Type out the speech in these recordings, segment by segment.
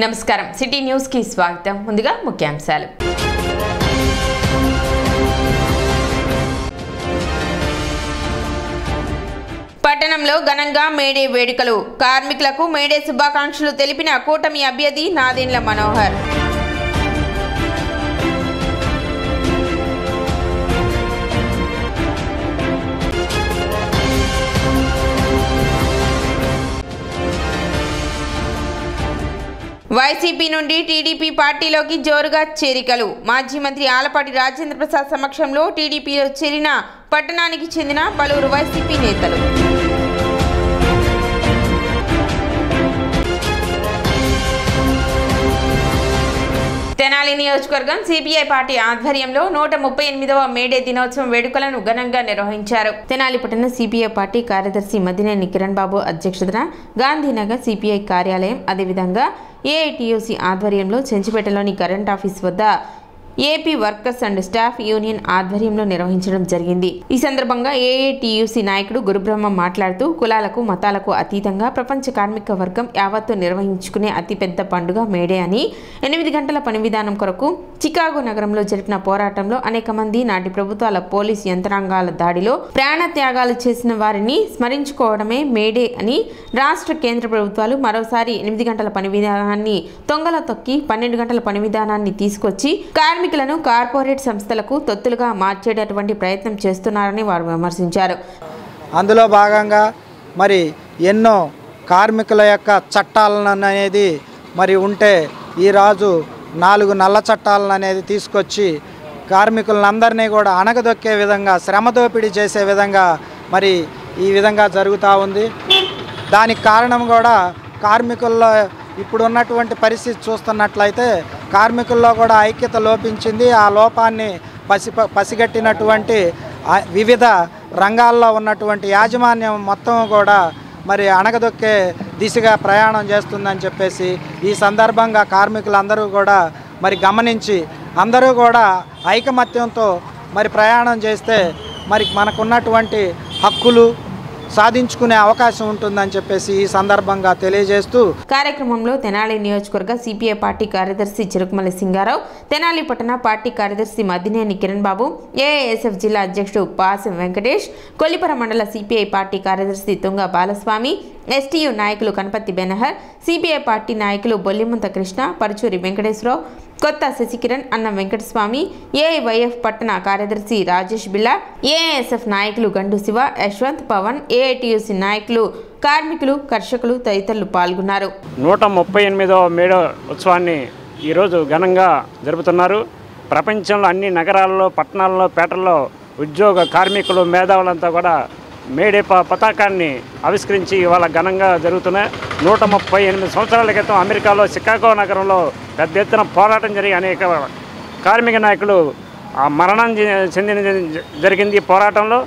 నమస్కారం city news కి స్వాగతం. ముందుగా ముఖ్యాంశాలు. పట్టణంలో ఘనంగా మేడే వేడుకలు. కార్మికులకు మేడే శుభాకాంక్షలు తెలిపిన కూటమి అభ్యర్థి నాదెండ్ల మనోహర్. వైసీపీ నుండి టీడీపీ పార్టీలోకి జోరుగా చేరికలు. మాజీ మంత్రి ఆలపాటి రాజేంద్ర ప్రసాద్ సమక్షంలో టీడీపీలో చేరిన పట్టణానికి చెందిన పలువురు వైసీపీ నేతలు. తెనాలి నియోజకవర్గం సిపిఐ పార్టీ ఆధ్వర్యంలో 138వ మేడే దినోత్సవం వేడుకలను ఘనంగా నిర్వహించారు. తెనాలి పట్టణ సిపిఐ పార్టీ కార్యదర్శి మద్దినేని కిరణ్ బాబు అధ్యక్షతన గాంధీనగర్ సిపిఐ కార్యాలయం, అదేవిధంగా ఏఐటియుసి ఆధ్వర్యంలో చెంచిపేటలోని కరెంట్ ఆఫీస్ వద్ద AP workers and staff union ఆధ్వర్యంలో నిర్వహించడం జరిగింది. ఈ సందర్భంగా ఏఐటియుసి నాయకుడు గురుబ్రహ్మ మాట్లాడుతూ, కులాలకు మతాలకు అతీతంగా ప్రపంచ కార్మిక వర్గం యావత్తు నిర్వహించుకునే అతిపెద్ద పండుగ మేడే అని, 8 గంటల పని విధానం కొరకు చికాగో నగరంలో జరిపిన పోరాటంలో అనేక మంది నాటి ప్రభుత్వాల పోలీస్ యంత్రాంగాల దాడిలో ప్రాణ త్యాగాలు చేసిన వారిని స్మరించుకోవడమే మేడే అని, రాష్ట్ర కేంద్ర ప్రభుత్వాలు మరోసారి 8 గంటల పని విధానాన్ని తొంగల తొక్కి 12 గంటల పని విధానాన్ని తీసుకొచ్చి కార్మికులను కార్పొరేట్ సంస్థలకు తొత్తులుగా మార్చేటటువంటి ప్రయత్నం చేస్తున్నారని వారు విమర్శించారు. అందులో భాగంగా మరి ఎన్నో కార్మికుల యొక్క చట్టాలను అనేది మరి ఉంటే ఈ రాజు 4 నల్ల చట్టాలను అనేది తీసుకొచ్చి కార్మికులందరినీ కూడా అణగదొక్కే విధంగా, శ్రమ దోపిడీ చేసే విధంగా మరి ఈ విధంగా జరుగుతూ ఉంది. దానికి కారణం కూడా కార్మికుల్లో ఇప్పుడు ఉన్నటువంటి పరిస్థితి చూస్తున్నట్లయితే కార్మికుల్లో కూడా ఐక్యత లోపించింది. ఆ లోపాన్ని పసిగట్టినటువంటి వివిధ రంగాల్లో ఉన్నటువంటి యాజమాన్యం మొత్తం కూడా మరి అణగదొక్కే దిశగా ప్రయాణం చేస్తుందని చెప్పేసి ఈ సందర్భంగా కార్మికులందరూ కూడా మరి గమనించి అందరూ కూడా ఐకమత్యంతో మరి ప్రయాణం చేస్తే మరి మనకున్నటువంటి హక్కులు సాధించుకునే అవకాశం ఉంటుందని చెప్పేసి ఈ సందర్భంగా తెలియజేస్తూ కార్యక్రమంలో తెనాలి నియోజకవర్గ సిపిఐ పార్టీ కార్యదర్శి చిరుకుమల్లి సింగారావు, తెనాలి పట్టణ పార్టీ కార్యదర్శి మద్దినేని కిరణ్ బాబు, ఏఐఎస్ఎఫ్ జిల్లా అధ్యక్షుడు పాసం వెంకటేష్, కొల్లిపర మండల సిపిఐ పార్టీ కార్యదర్శి తుంగ బాలస్వామి, ఎస్టీయు నాయకులు కనపత్తి బెనహర్, సిపిఐ పార్టీ నాయకులు బొల్లిముంత కృష్ణ, పరుచూరి వెంకటేశ్వరరావు, కొత్త శశికిరణ్, అన్నం వెంకటస్వామి, ఏఐవైఎఫ్ పట్టణ కార్యదర్శి రాజేష్ బిల్లా, ఏఐఎస్ఎఫ్ నాయకులు గండు శివ, యశ్వంత్, పవన్, ఏఐటియుసి నాయకులు, కార్మికులు, కర్షకులు తదితరులు పాల్గొన్నారు. 138వ మేడే ఉత్సవాన్ని ఈరోజు ఘనంగా జరుపుతున్నారు. ప్రపంచంలో అన్ని నగరాల్లో, పట్టణాల్లో, పేటల్లో ఉద్యోగ కార్మికులు, మేధావులంతా కూడా మేడే పతాకాన్ని ఆవిష్కరించి ఇవాళ ఘనంగా జరుగుతున్నాయి. 138 సంవత్సరాల క్రితం అమెరికాలో చికాగో నగరంలో పెద్ద ఎత్తున పోరాటం జరిగి అనేక కార్మిక నాయకులు మరణం జరిగింది. పోరాటంలో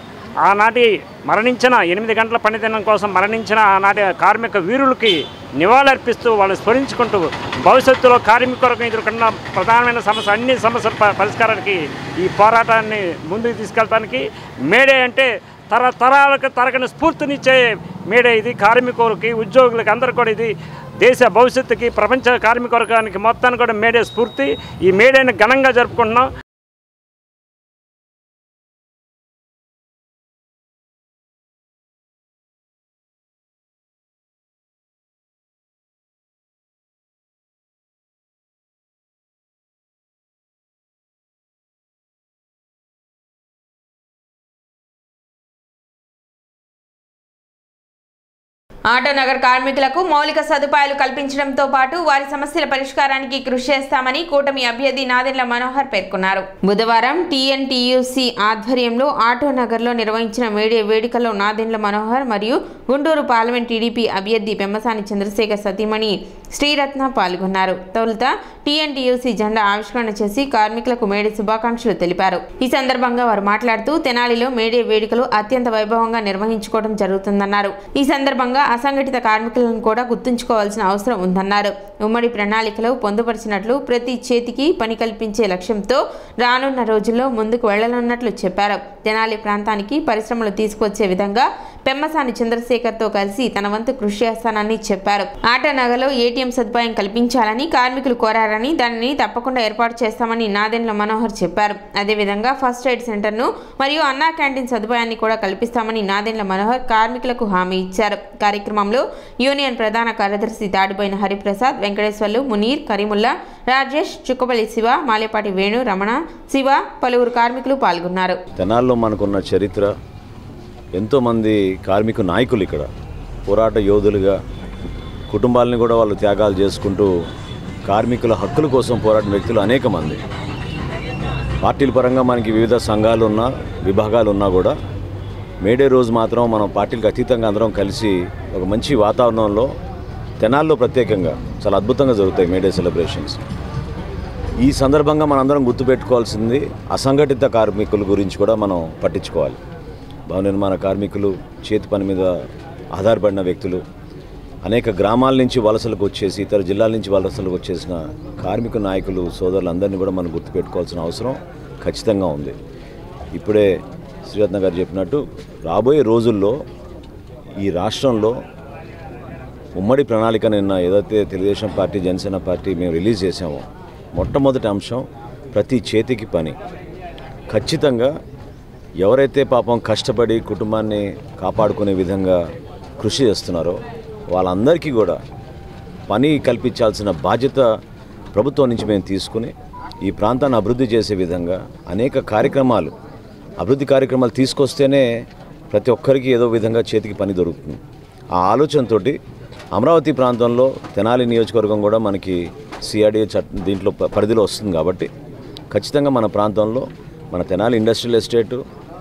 ఆనాటి మరణించిన 8 గంటల పనిదినం కోసం మరణించిన ఆనాటి కార్మిక వీరులకి నివాళులర్పిస్తూ వాళ్ళు స్మరించుకుంటూ భవిష్యత్తులో కార్మికులకు ఎదుర్కొన్న ప్రధానమైన సమస్య, అన్ని సమస్యల పరిష్కారానికి ఈ పోరాటాన్ని ముందుకు తీసుకెళ్ళడానికి మేడే అంటే తరతరాలకు తరగని స్ఫూర్తినిచ్చే మేడే. ఇది కార్మికులకి, ఉద్యోగులకి అందరూ కూడా ఇది దేశ భవిష్యత్తుకి, ప్రపంచ కార్మిక వర్గానికి మొత్తాన్ని కూడా మేడే స్ఫూర్తి. ఈ మేడేని ఘనంగా జరుపుకుంటున్నాం. ఆటో నగర్ కార్మికులకు మౌలిక సదుపాయాలు కల్పించడంతో పాటు వారి సమస్యల పరిష్కారానికి కృషి చేస్తామని కూటమి అభ్యర్థి నాదెండ్ల మనోహర్ పేర్కొన్నారు. బుధవారం టీఎన్టీయూసీ ఆధ్వర్యంలో ఆటో నగర్లో నిర్వహించిన మేడే వేడుకలో నాదెండ్ల మనోహర్ మరియు గుంటూరు పార్లమెంట్ టీడీపీ అభ్యర్థి పెమ్మసాని చంద్రశేఖర్ సతీమణి శ్రీరత్న పాల్గొన్నారు. తొలుత టీఎన్టీయూసీ జెండా ఆవిష్కరణ చేసి కార్మికులకు మేడే శుభాకాంక్షలు తెలిపారు. ఈ సందర్భంగా వారు మాట్లాడుతూ, తెనాలిలో మేడే వేడుకలు అత్యంత వైభవంగా నిర్వహించుకోవడం జరుగుతుందన్నారు. ఈ సందర్భంగా అసంఘటిత కార్మికులను కూడా గుర్తుంచుకోవాల్సిన అవసరం ఉందన్నారు. ఉమ్మడి ప్రణాళికలో పొందుపరిచినట్లు ప్రతి చేతికి పని కల్పించే లక్ష్యంతో రానున్న రోజుల్లో ముందుకు వెళ్లనున్నట్లు చెప్పారు. తెనాలి ప్రాంతానికి పరిశ్రమలు తీసుకొచ్చే విధంగా పెమ్మసాని చంద్రశేఖర్తో కలిసి తన వంతు కృషి చేస్తానని చెప్పారు. ఆటనగర్లో ఏటీఎం సదుపాయం కల్పించాలని కార్మికులు కోరారని దానిని తప్పకుండా ఏర్పాటు చేస్తామని నాదెండ్ల మనోహర్ చెప్పారు. అదేవిధంగా ఫస్ట్ ఎయిడ్ సెంటర్ను మరియు అన్నా క్యాంటీన్ సదుపాయాన్ని కూడా కల్పిస్తామని నాదెండ్ల మనోహర్ కార్మికులకు హామీ ఇచ్చారు. కార్యక్రమంలో యూనియన్ ప్రధాన కార్యదర్శి తాడిపోయిన హరిప్రసాద్, వెంకటేశ్వర్లు, మునీర్, కరీముల్లా, రాజేష్, చుక్కపల్లి శివ, మాలేపాటి వేణు, రమణ, శివ, పలువురు కార్మికులు పాల్గొన్నారు. తెనాల్లో మనకున్న చరిత్ర, ఎంతోమంది కార్మిక నాయకులు ఇక్కడ పోరాట యోధులుగా కుటుంబాలని కూడా వాళ్ళు త్యాగాలు చేసుకుంటూ కార్మికుల హక్కుల కోసం పోరాడిన వ్యక్తులు అనేక మంది. పార్టీల పరంగా మనకి వివిధ సంఘాలు ఉన్నా, విభాగాలు ఉన్నా కూడా మేడే రోజు మాత్రం మనం పార్టీలకు అతీతంగా అందరం కలిసి ఒక మంచి వాతావరణంలో తెనాల్లో ప్రత్యేకంగా చాలా అద్భుతంగా జరుగుతాయి మేడే సెలబ్రేషన్స్. ఈ సందర్భంగా మనందరం గుర్తుపెట్టుకోవాల్సింది అసంఘటిత కార్మికుల గురించి కూడా మనం పట్టించుకోవాలి. భవన నిర్మాణ కార్మికులు, చేతి పని మీద ఆధారపడిన వ్యక్తులు, అనేక గ్రామాల నుంచి వలసలకు వచ్చేసి ఇతర జిల్లాల నుంచి వలసలకు వచ్చేసిన కార్మిక నాయకులు, సోదరులందరినీ కూడా మనం గుర్తుపెట్టుకోవాల్సిన అవసరం ఖచ్చితంగా ఉంది. ఇప్పుడే శ్రీరత్న గారు చెప్పినట్టు రాబోయే రోజుల్లో ఈ రాష్ట్రంలో ఉమ్మడి ప్రణాళిక నిన్న ఏదైతే తెలుగుదేశం పార్టీ, జనసేన పార్టీ మేము రిలీజ్ చేసామో మొట్టమొదటి అంశం ప్రతి చేతికి పని. ఖచ్చితంగా ఎవరైతే పాపం కష్టపడి కుటుంబాన్ని కాపాడుకునే విధంగా కృషి చేస్తున్నారో వాళ్ళందరికీ కూడా పని కల్పించాల్సిన బాధ్యత ప్రభుత్వం నుంచి మేము తీసుకుని ఈ ప్రాంతాన్ని అభివృద్ధి చేసే విధంగా అనేక అభివృద్ధి కార్యక్రమాలు తీసుకొస్తేనే ప్రతి ఒక్కరికి ఏదో విధంగా చేతికి పని దొరుకుతుంది. ఆ ఆలోచనతోటి అమరావతి ప్రాంతంలో తెనాలి నియోజకవర్గం కూడా మనకి సిఆర్డీఏ దీంట్లో పరిధిలో వస్తుంది కాబట్టి ఖచ్చితంగా మన ప్రాంతంలో మన Tenali industrial estate,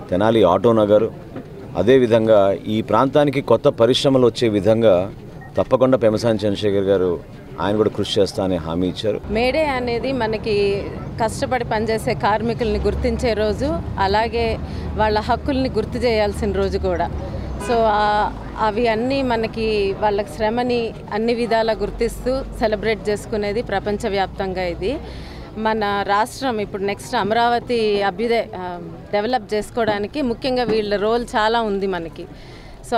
Tenali auto Nagar, అదేవిధంగా ఈ ప్రాంతానికి కొత్త పరిశ్రమలు వచ్చే విధంగా తప్పకుండా పెమ్మసాని చంద్రశేఖర్ గారు ఆయన కూడా కృషి చేస్తా అని హామీ ఇచ్చారు. మేడే అనేది మనకి కష్టపడి పనిచేసే కార్మికుల్ని గుర్తించే రోజు, అలాగే వాళ్ళ హక్కుల్ని గుర్తు చేయాల్సిన రోజు కూడా. సో అవి అన్నీ మనకి వాళ్ళ శ్రమని అన్ని విధాలా గుర్తిస్తూ సెలబ్రేట్ చేసుకునేది ప్రపంచవ్యాప్తంగా. ఇది మన రాష్ట్రం ఇప్పుడు నెక్స్ట్ అమరావతి డెవలప్ చేసుకోవడానికి ముఖ్యంగా వీళ్ళ రోల్ చాలా ఉంది మనకి. సో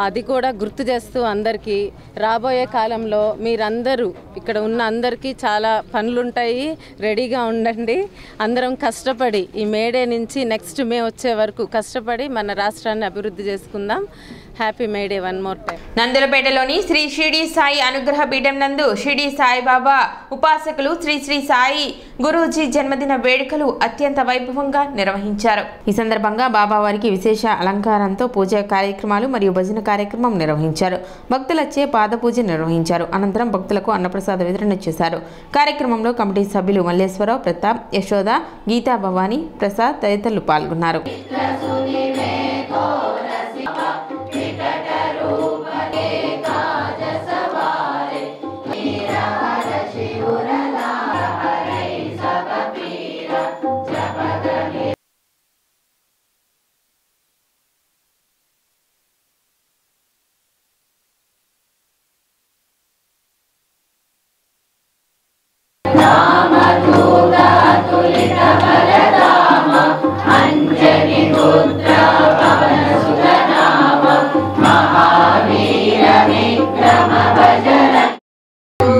అది కూడా గుర్తు చేస్తూ అందరికీ రాబోయే కాలంలో మీరందరూ ఇక్కడ ఉన్న అందరికీ చాలా పనులుంటాయి, రెడీగా ఉండండి. అందరం కష్టపడి ఈ మేడే నుంచి నెక్స్ట్ మే వచ్చే వరకు కష్టపడి మన రాష్ట్రాన్ని అభివృద్ధి చేసుకుందాం. Happy May Day one more time. నందులపేటలోని శ్రీ షిరిడి సాయి అనుగ్రహ పీఠం నందు షిరిడి సాయిబాబా ఉపాసకులు శ్రీ శ్రీ సాయి గురూజీ జన్మదిన వేడుకలు అత్యంత వైభవంగా నిర్వహించారు. ఈ సందర్భంగా బాబా వారికి విశేష అలంకారంతో పూజా కార్యక్రమాలు మరియు భజన కార్యక్రమం నిర్వహించారు. భక్తులచే పాద పూజ నిర్వహించారు. అనంతరం భక్తులకు అన్నప్రసాద వితరణ చేశారు. కార్యక్రమంలో కమిటీ సభ్యులు మల్లేశ్వరరావు, ప్రతాప్, యశోద, గీతా భవానీ, ప్రసాద్ తదితరులు పాల్గొన్నారు.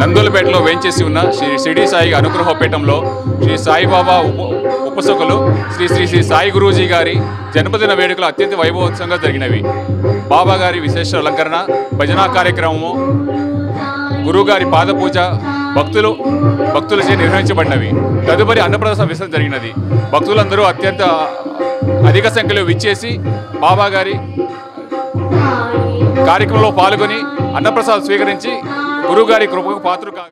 నందులపేటలో వేంచేసి ఉన్న శ్రీ షిరిడి సాయి అనుగ్రహపీఠంలో శ్రీ సాయిబాబా ఉపాసకులు శ్రీ శ్రీ శ్రీ సాయి గురూజీ గారి జన్మదిన వేడుకలు అత్యంత వైభవోత్సవంగా జరిగినవి. బాబా గారి విశేష అలంకరణ, భజనా కార్యక్రమము, గురువుగారి పాదపూజ భక్తులచే నిర్వహించబడినవి. తదుపరి అన్నప్రసాద విసర్జన జరిగినది. భక్తులందరూ అత్యంత అధిక సంఖ్యలో విచ్చేసి బాబా గారి కార్యక్రమంలో పాల్గొని అన్నప్రసాదం స్వీకరించి గురువుగారి కృపకు పాత్ర.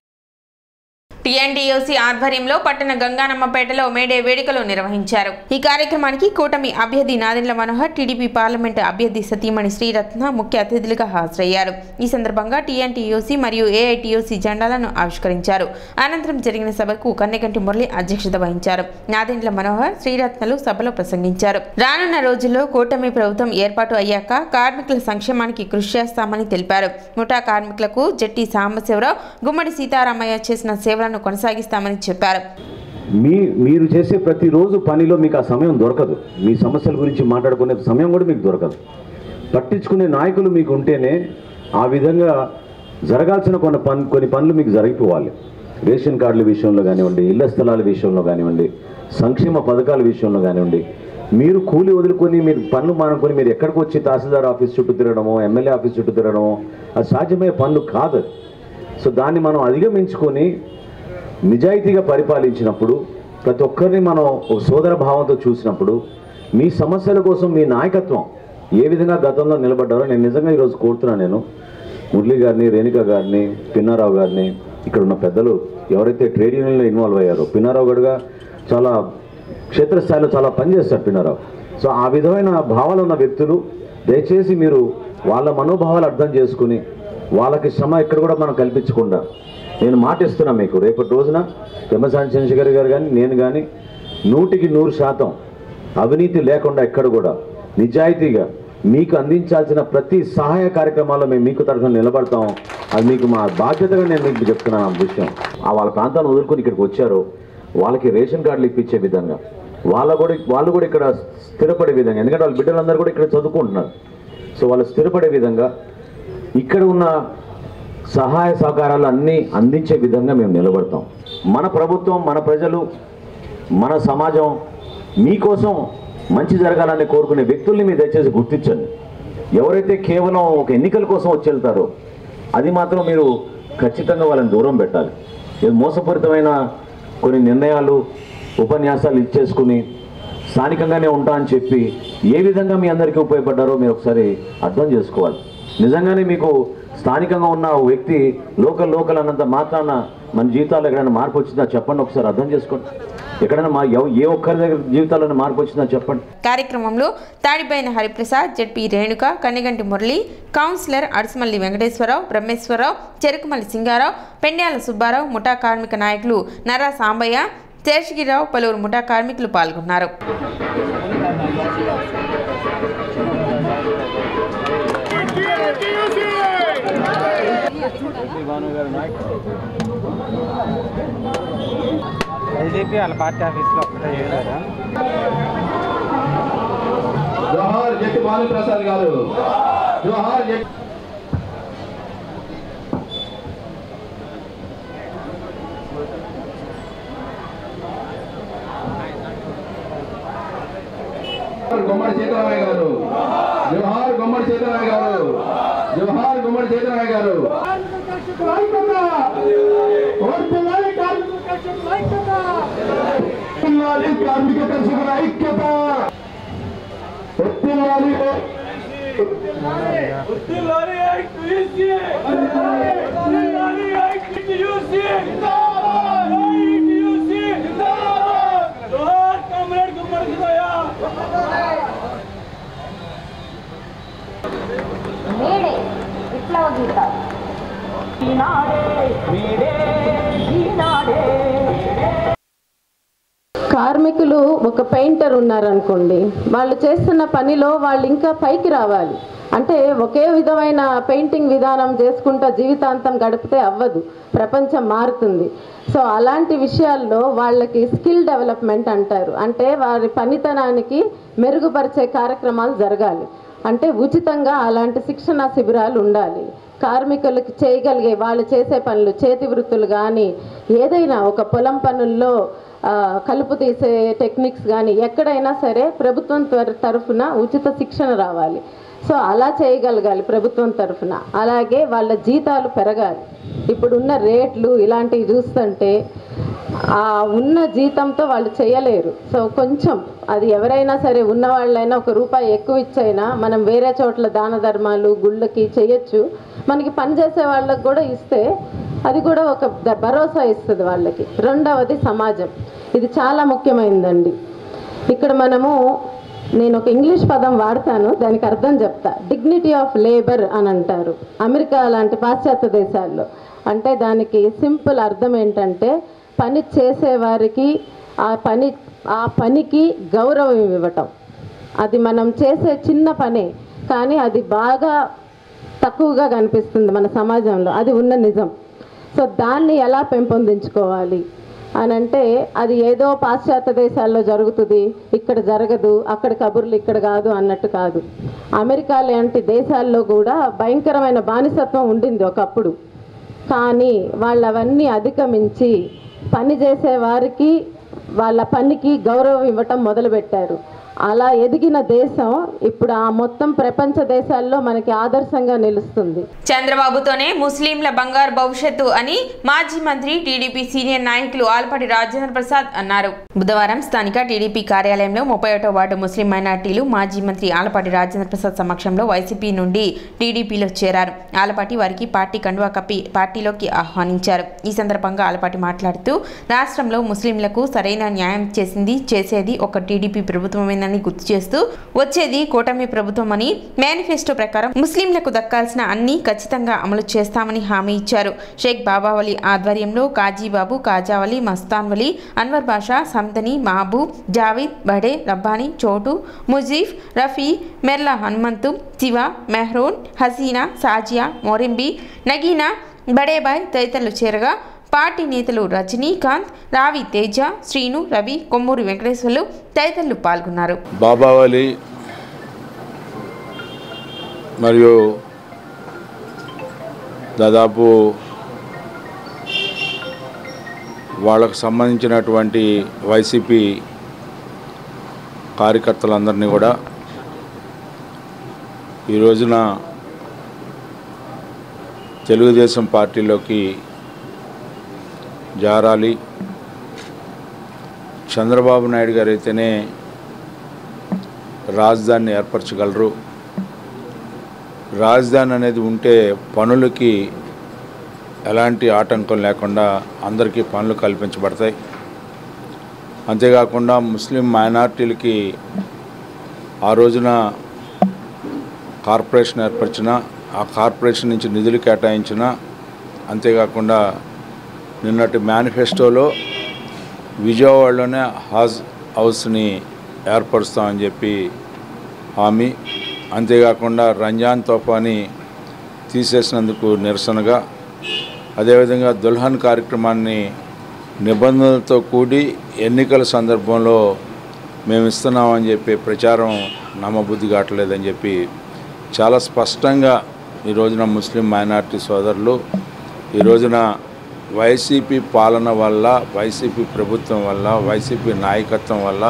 టీఎన్టీయూసీ ఆధ్వర్యంలో పట్టణ గంగానమ్మపేటలో మేడే వేడుకలు నిర్వహించారు. ఈ కార్యక్రమానికి కూటమి అభ్యర్థి నాదెండ్ల మనోహర్, టీడీపీ పార్లమెంటు అభ్యర్థి సతీమణి శ్రీరత్న ముఖ్య అతిథులుగా హాజరయ్యారు. ఈ సందర్భంగా టీఎన్టీయూసీ మరియు ఏఐటీయూసీ జెండాలను ఆవిష్కరించారు. అనంతరం జరిగిన సభకు కన్నెగంటి మురళి అధ్యక్షత వహించారు. నాదెండ్ల మనోహర్, శ్రీరత్నలు సభలో ప్రసంగించారు. రానున్న రోజుల్లో కూటమి ప్రభుత్వం ఏర్పాటు అయ్యాక కార్మికుల సంక్షేమానికి కృషి చేస్తామని తెలిపారు. ముఠా కార్మికులకు జట్టి సాంబశివరావు, గుమ్మడి సీతారామయ్య చేసిన సేవలను కొనసాగిస్తామని చెప్పారు. మీరు చేసే ప్రతిరోజు పనిలో మీకు ఆ సమయం దొరకదు. మీ సమస్యల గురించి మాట్లాడుకునే సమయం కూడా మీకు దొరకదు. పట్టించుకునే నాయకులు మీకు ఉంటేనే ఆ విధంగా జరగాల్సిన కొన్ని పనులు మీకు జరిగిపోవాలి. రేషన్ కార్డుల విషయంలో కానివ్వండి, ఇళ్ల స్థలాల విషయంలో కానివ్వండి, సంక్షేమ పథకాల విషయంలో కానివ్వండి, మీరు కూలి వదులుకొని మీరు పనులు మానుకొని మీరు ఎక్కడికి వచ్చి తహసీల్దార్ ఆఫీస్ చుట్టూ తిరగడమో, ఎమ్మెల్యే ఆఫీస్ చుట్టూ తిరగడమో అది సాధ్యమయ్యే పనులు కాదు. సో దాన్ని మనం అధిగమించుకొని నిజాయితీగా పరిపాలించినప్పుడు, ప్రతి ఒక్కరిని మనం ఒక సోదర భావంతో చూసినప్పుడు, మీ సమస్యల కోసం మీ నాయకత్వం ఏ విధంగా గతంలో నిలబడ్డారో నేను నిజంగా ఈరోజు కోరుతున్నాను. నేను మురళి గారిని, రేణుక గారిని, పిన్నారావు గారిని, ఇక్కడ ఉన్న పెద్దలు ఎవరైతే ట్రేడ్ యూనియన్లో ఇన్వాల్వ్ అయ్యారో, పిన్నారావు గారుగా చాలా క్షేత్రస్థాయిలో చాలా పనిచేస్తారు పిన్నారావు. సో ఆ విధమైన భావాలు ఉన్న వ్యక్తులు దయచేసి మీరు వాళ్ళ మనోభావాలు అర్థం చేసుకుని వాళ్ళకి శ్రమ ఎక్కడ కూడా మనం కల్పించకుండా, నేను మాట ఇస్తున్నాను మీకు, రేపటి రోజున పెమ్మసాని చంద్రశేఖర్ గారు కానీ నేను కానీ 100% అవినీతి లేకుండా ఎక్కడ కూడా నిజాయితీగా మీకు అందించాల్సిన ప్రతి సహాయ కార్యక్రమాల్లో మేము మీకు తరఫున నిలబడతాం. అది మీకు మా బాధ్యతగా నేను మీకు చెప్తున్నాను. ఆ విషయం వాళ్ళ ప్రాంతాన్ని వదులుకొని ఇక్కడికి వచ్చారో వాళ్ళకి రేషన్ కార్డులు ఇప్పించే విధంగా, వాళ్ళు కూడా ఇక్కడ స్థిరపడే విధంగా, ఎందుకంటే వాళ్ళ బిడ్డలందరూ కూడా ఇక్కడ చదువుకుంటున్నారు. సో వాళ్ళు స్థిరపడే విధంగా ఇక్కడ ఉన్న సహాయ సహకారాలు అన్నీ అందించే విధంగా మేము నిలబడతాం. మన ప్రభుత్వం, మన ప్రజలు, మన సమాజం మీకోసం మంచి జరగాలని కోరుకునే వ్యక్తుల్ని మీరు దయచేసి గుర్తించండి. ఎవరైతే కేవలం ఒక ఎన్నికల కోసం వచ్చి వెళ్తారో అది మాత్రం మీరు ఖచ్చితంగా వాళ్ళని దూరం పెట్టాలి. ఇది మోసపూరితమైన కొన్ని నిర్ణయాలు, ఉపన్యాసాలు ఇచ్చేసుకుని స్థానికంగానే ఉంటా అని చెప్పి ఏ విధంగా మీ అందరికీ ఉపయోగపడ్డారో మీరు ఒకసారి అర్థం చేసుకోవాలి. నిజంగానే మీకు స్థానికంగా ఉన్న వ్యక్తి లోకల్ అన్నంత మాత్రాన మన జీవితాల్లో ఎక్కడైనా మార్పు వచ్చిందా చెప్పండి, ఒకసారి అర్థం చేసుకోండి. ఎక్కడైనా ఏ ఒక్కరి దగ్గర జీవితాల్లో మార్పు వచ్చిందా చెప్పండి. కార్యక్రమంలో తాడిపైన హరిప్రసాద్, జెడ్పీ రేణుక, కన్నిగంటి మురళి, కౌన్సిలర్ అడుసుమల్లి వెంకటేశ్వరరావు, బ్రహ్మేశ్వరరావు, చెరుకుమల్లి సింగారావు, పెండ్యాల సుబ్బారావు, ముఠా కార్మిక నాయకులు నర్రా సాంబయ్య, శేషగిరిరావు, పలువురు ముఠా కార్మికులు పాల్గొన్నారు. బీజేపీ వాళ్ళ పార్టీ ఆఫీస్లో ఒకటే చేశారా? జోహార్ జెట్టి భానుప్రసాద్ గారు, జోహార్ జెట్టి గుమ్మడి సీతారామయ్య గారు, జోహార్ గుమ్మడి సీతారామయ్య గారు, జోహార్ గుమ్మడి సీతారామయ్య గారు. కార్మిక కర్షకుల ఐక్యత, విప్లవ గీత కార్మికులు ఒక పెయింటర్ ఉన్నారనుకోండి, వాళ్ళు చేస్తున్న పనిలో వాళ్ళు ఇంకా పైకి రావాలి అంటే ఒకే విధమైన పెయింటింగ్ విధానం చేసుకుంటూ జీవితాంతం గడిపితే అవ్వదు, ప్రపంచం మారుతుంది. సో అలాంటి విషయాల్లో వాళ్ళకి స్కిల్ డెవలప్మెంట్ అంటారు, అంటే వారి పనితనానికి మెరుగుపరిచే కార్యక్రమాలు జరగాలి. అంటే ఉచితంగా అలాంటి శిక్షణ శిబిరాలు ఉండాలి. కార్మికులకి చేయగలిగే వాళ్ళు చేసే పనులు, చేతి వృత్తులు కానీ ఏదైనా ఒక పొలం పనుల్లో కలుపు తీసే టెక్నిక్స్ కానీ ఎక్కడైనా సరే ప్రభుత్వం తరఫున ఉచిత శిక్షణ రావాలి. సో అలా చేయగలగాలి ప్రభుత్వం తరఫున. అలాగే వాళ్ళ జీతాలు పెరగాలి. ఇప్పుడున్న రేట్లు ఇలాంటివి చూస్తుంటే ఆ ఉన్న జీతంతో వాళ్ళు చేయలేరు. సో కొంచెం అది ఎవరైనా సరే ఉన్నవాళ్ళైనా ₹1 ఎక్కువ ఇచ్చైనా మనం వేరే చోట్ల దాన ధర్మాలు గుళ్ళకి చేయొచ్చు. మనకి పనిచేసే వాళ్ళకి కూడా ఇస్తే అది కూడా ఒక భరోసా ఇస్తుంది వాళ్ళకి. రెండవది సమాజం, ఇది చాలా ముఖ్యమైనదండి. ఇక్కడ నేను ఒక ఇంగ్లీష్ పదం వాడతాను, దానికి అర్థం చెప్తా. డిగ్నిటీ ఆఫ్ లేబర్ అని అంటారు అమెరికా లాంటి పాశ్చాత్య దేశాల్లో. అంటే దానికి సింపుల్ అర్థం ఏంటంటే పని చేసేవారికి ఆ పనికి గౌరవం ఇవ్వటం. అది మనం చేసే చిన్న పనే కానీ అది బాగా తక్కువగా కనిపిస్తుంది మన సమాజంలో, అది ఉన్న నిజం. సో దాన్ని ఎలా పెంపొందించుకోవాలి అని అంటే అది ఏదో పాశ్చాత్య దేశాల్లో జరుగుతుంది, ఇక్కడ జరగదు, అక్కడ కబుర్లు ఇక్కడ కాదు అన్నట్టు కాదు. అమెరికా లాంటి దేశాల్లో కూడా భయంకరమైన బానిసత్వం ఉండింది ఒకప్పుడు. కానీ వాళ్ళు అవన్నీ అధిగమించి పని చేసే వారికి వాళ్ళ పనికి గౌరవం ఇవ్వటం మొదలుపెట్టారు. అలా ఎదిగిన దేశం ఇప్పుడు ఆ మొత్తం ప్రపంచ దేశాల్లో మనకి ఆదర్శంగా నిలుస్తుంది. చంద్రబాబుతోనే ముస్లింల బంగారు భవిష్యత్తు అని మాజీ మంత్రి టీడీపీ సీనియర్ నాయకులు ఆలపాటి రాజేంద్ర ప్రసాద్ అన్నారు. బుధవారం స్థానిక టీడీపీ కార్యాలయంలో 31వ వార్డు ముస్లిం మైనార్టీలు మాజీ మంత్రి ఆలపాటి రాజేంద్ర ప్రసాద్ సమక్షంలో వైసీపీ నుండి టీడీపీలో చేరారు. ఆలపాటి వారికి పార్టీ కండువా కప్పి పార్టీలోకి ఆహ్వానించారు. ఈ సందర్భంగా ఆలపాటి మాట్లాడుతూ రాష్ట్రంలో ముస్లింలకు సరైన న్యాయం చేసేది ఒక టీడీపీ ప్రభుత్వమేనని గుర్తు చేస్తూ వచ్చేది కూటమి ప్రభుత్వమని, మేనిఫెస్టో ప్రకారం ముస్లింలకు దక్కాల్సిన అన్ని ఖచ్చితంగా అమలు చేస్తామని హామీ ఇచ్చారు. షేక్ బాబావలి ఆధ్వర్యంలో కాజీబాబు, కాజావలి, మస్తాన్వలి, అన్వర్ బాషా, సంతని, మహబూబ్, జావీద్, బడే, రబ్బానీ, చోటు, ముజీఫ్, రఫీ, మెర్లా హనుమంతు, శివ, మెహ్రూన్, హసీనా, సాజియా, మోరింబి, నగీనా, బడేబాయ్ తదితరులు చేరగా పార్టీ నేతలు రజనీకాంత్, రావి తేజ, శ్రీను, రవి, కొమ్మూరి వెంకటేశ్వర్లు తదితరులు పాల్గొన్నారు. బాబావలి మరియు దాదాపు వాళ్ళకు సంబంధించినటువంటి వైసీపీ కార్యకర్తలందరినీ కూడా ఈ రోజున తెలుగుదేశం పార్టీలోకి జారాలి. చంద్రబాబు నాయుడు గారు అయితేనే రాజధానిని ఏర్పరచగలరు. రాజధాని అనేది ఉంటే పనులకి ఎలాంటి ఆటంకం లేకుండా అందరికీ పనులు కల్పించబడతాయి. అంతేకాకుండా ముస్లిం మైనార్టీలకి ఆ రోజున కార్పొరేషన్ ఏర్పరిచిన, ఆ కార్పొరేషన్ నుంచి నిధులు కేటాయించిన, అంతేకాకుండా నిన్నటి మేనిఫెస్టోలో విజయవాడలోనే హౌస్ని ఏర్పరుస్తామని చెప్పి హామీ, అంతేకాకుండా రంజాన్ తోఫాని తీసేసినందుకు నిరసనగా, అదేవిధంగా దుల్హన్ కార్యక్రమాన్ని నిబంధనలతో కూడి ఎన్నికల సందర్భంలో మేము ఇస్తున్నామని చెప్పి ప్రచారం నమ్మబుద్ధి కావట్లేదని చెప్పి చాలా స్పష్టంగా ఈ రోజున ముస్లిం మైనారిటీ సోదరులు ఈ రోజున వైసీపీ పాలన వల్ల, వైసీపీ ప్రభుత్వం వల్ల, వైసీపీ నాయకత్వం వల్ల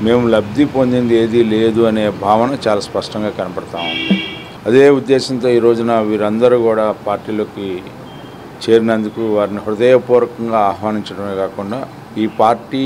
మేము లబ్ధి పొందింది ఏదీ లేదు అనే భావన చాలా స్పష్టంగా కనపడతా ఉంది. అదే ఉద్దేశంతో ఈ రోజున వీరందరూ కూడా పార్టీలోకి చేరినందుకు వారిని హృదయపూర్వకంగా ఆహ్వానించడమే కాకుండా ఈ పార్టీ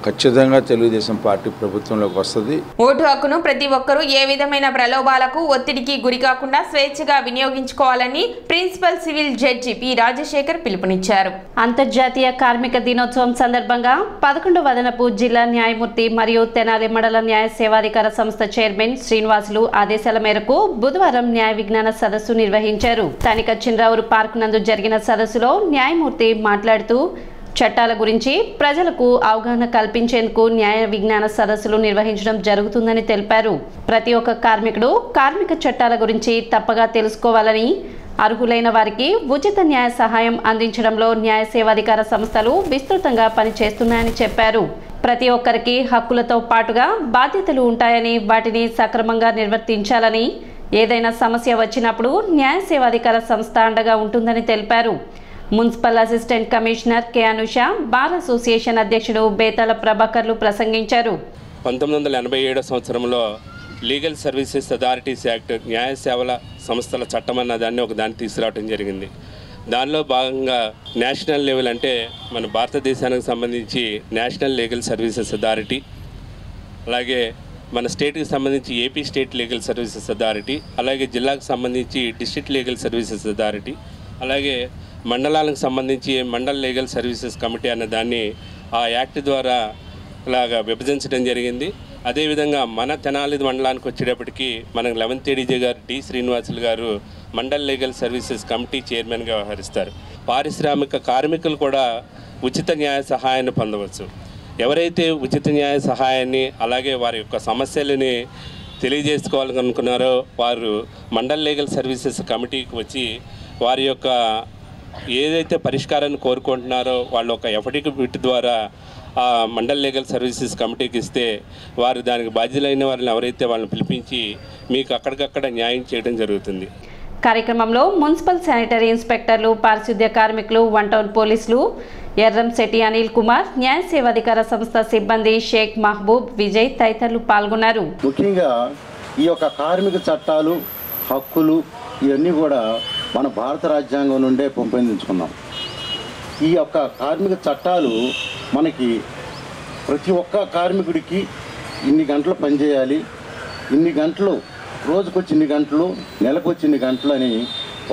ఖచ్చితంగా తెలుగుదేశం పార్టీ ప్రభుత్వంలోకి వస్తుంది. ఓటు హక్కును ప్రతి ఒక్కరూ ఏ విధమైన ప్రలోభాలకు, ఒత్తిడికి గురి కాకుండా స్వేచ్ఛగా వినియోగించుకోవాలని principal civil judge P Rajasekhar పిలుపునిచ్చారు. అంతర్జాతీయ కార్మిక దినోత్సవం సందర్భంగా 11వ అదనపు జిల్లా న్యాయమూర్తి మరియు తెనాలి మండల న్యాయ సేవాధికార సంస్థ చైర్మన్ శ్రీనివాసులు ఆదేశాల మేరకు బుధవారం న్యాయ విజ్ఞాన సదస్సు నిర్వహించారు. స్థానిక చిన్రావూరు పార్క్ నందు జరిగిన సదస్సులో న్యాయమూర్తి మాట్లాడుతూ చట్టాల గురించి ప్రజలకు అవగాహన కల్పించేందుకు న్యాయ విజ్ఞాన సదస్సులు నిర్వహించడం జరుగుతుందని తెలిపారు. ప్రతి ఒక్క కార్మికుడు కార్మిక చట్టాల గురించి తప్పగా తెలుసుకోవాలని, అర్హులైన వారికి ఉచిత న్యాయ సహాయం అందించడంలో న్యాయ సేవాధికార సంస్థలు విస్తృతంగా పనిచేస్తున్నాయని చెప్పారు. ప్రతి ఒక్కరికి హక్కులతో పాటుగా బాధ్యతలు ఉంటాయని, వాటిని సక్రమంగా నిర్వర్తించాలని, ఏదైనా సమస్య వచ్చినప్పుడు న్యాయ సేవాధికార సంస్థ అండగా ఉంటుందని తెలిపారు. Municipal assistant commissioner K Anusha, bar association అధ్యక్షుడు బేతాల ప్రభాకర్లు ప్రసంగించారు. 1987 సంవత్సరంలో లీగల్ సర్వీసెస్ అథారిటీస్ యాక్ట్, న్యాయ సేవల సంస్థల చట్టం అన్న దాన్ని ఒకదాన్ని తీసుకురావడం జరిగింది. దానిలో భాగంగా నేషనల్ లెవెల్ అంటే మన భారతదేశానికి సంబంధించి నేషనల్ లీగల్ సర్వీసెస్ అథారిటీ, అలాగే మన స్టేట్కి సంబంధించి AP state legal services authority, అలాగే జిల్లాకు సంబంధించి డిస్ట్రిక్ట్ లీగల్ సర్వీసెస్ అథారిటీ, అలాగే మండలాలకు సంబంధించి మండల్ లీగల్ సర్వీసెస్ కమిటీ అనే దాన్ని ఆ యాక్ట్ ద్వారా ఇలాగా విభజించడం జరిగింది. అదేవిధంగా మన తెనాలి మండలానికి వచ్చేటప్పటికి మనకు 11th ADJ గారు డి శ్రీనివాసులు గారు మండల్ లీగల్ సర్వీసెస్ కమిటీ చైర్మన్గా వ్యవహరిస్తారు. పారిశ్రామిక కార్మికులు కూడా ఉచిత న్యాయ సహాయాన్ని పొందవచ్చు. ఎవరైతే ఉచిత న్యాయ సహాయాన్ని అలాగే వారి యొక్క సమస్యలని తెలియజేసుకోవాలనుకున్నారో వారు మండల్ లీగల్ సర్వీసెస్ కమిటీకి వచ్చి వారి యొక్క ఏదైతే పరిష్కారాన్ని కోరుకుంటున్నారో వాళ్ళు ఒక ఎఫిడవిట్ ద్వారా ఆ మండల్ లీగల్ సర్వీసెస్ కమిటీకి ఇస్తే వారు దానికి బాధ్యులైన వారిని ఎవరైతే వాళ్ళని పిలిపించి మీకు అక్కడికక్కడ న్యాయం చేయడం జరుగుతుంది. కార్యక్రమంలో మున్సిపల్ శానిటరీ ఇన్స్పెక్టర్లు, పారిశుద్ధ్య కార్మికులు, వన్ టౌన్ పోలీసులు, ఎర్రంశెట్టి అనిల్ కుమార్, న్యాయ సేవాధికార సంస్థ సిబ్బంది షేక్ మహబూబ్, విజయ్ తదితరులు పాల్గొన్నారు. ముఖ్యంగా ఈ యొక్క కార్మిక చట్టాలు, హక్కులు ఇవన్నీ కూడా మన భారత రాజ్యాంగం నుండే పెంపొందించుకున్నాం. ఈ యొక్క కార్మిక చట్టాలు మనకి ప్రతి ఒక్క కార్మికుడికి ఇన్ని గంటలు పనిచేయాలి, ఇన్ని గంటలు రోజుకొచ్చి ఇన్ని గంటలు, నెలకొచ్చి ఇన్ని గంటలు అని,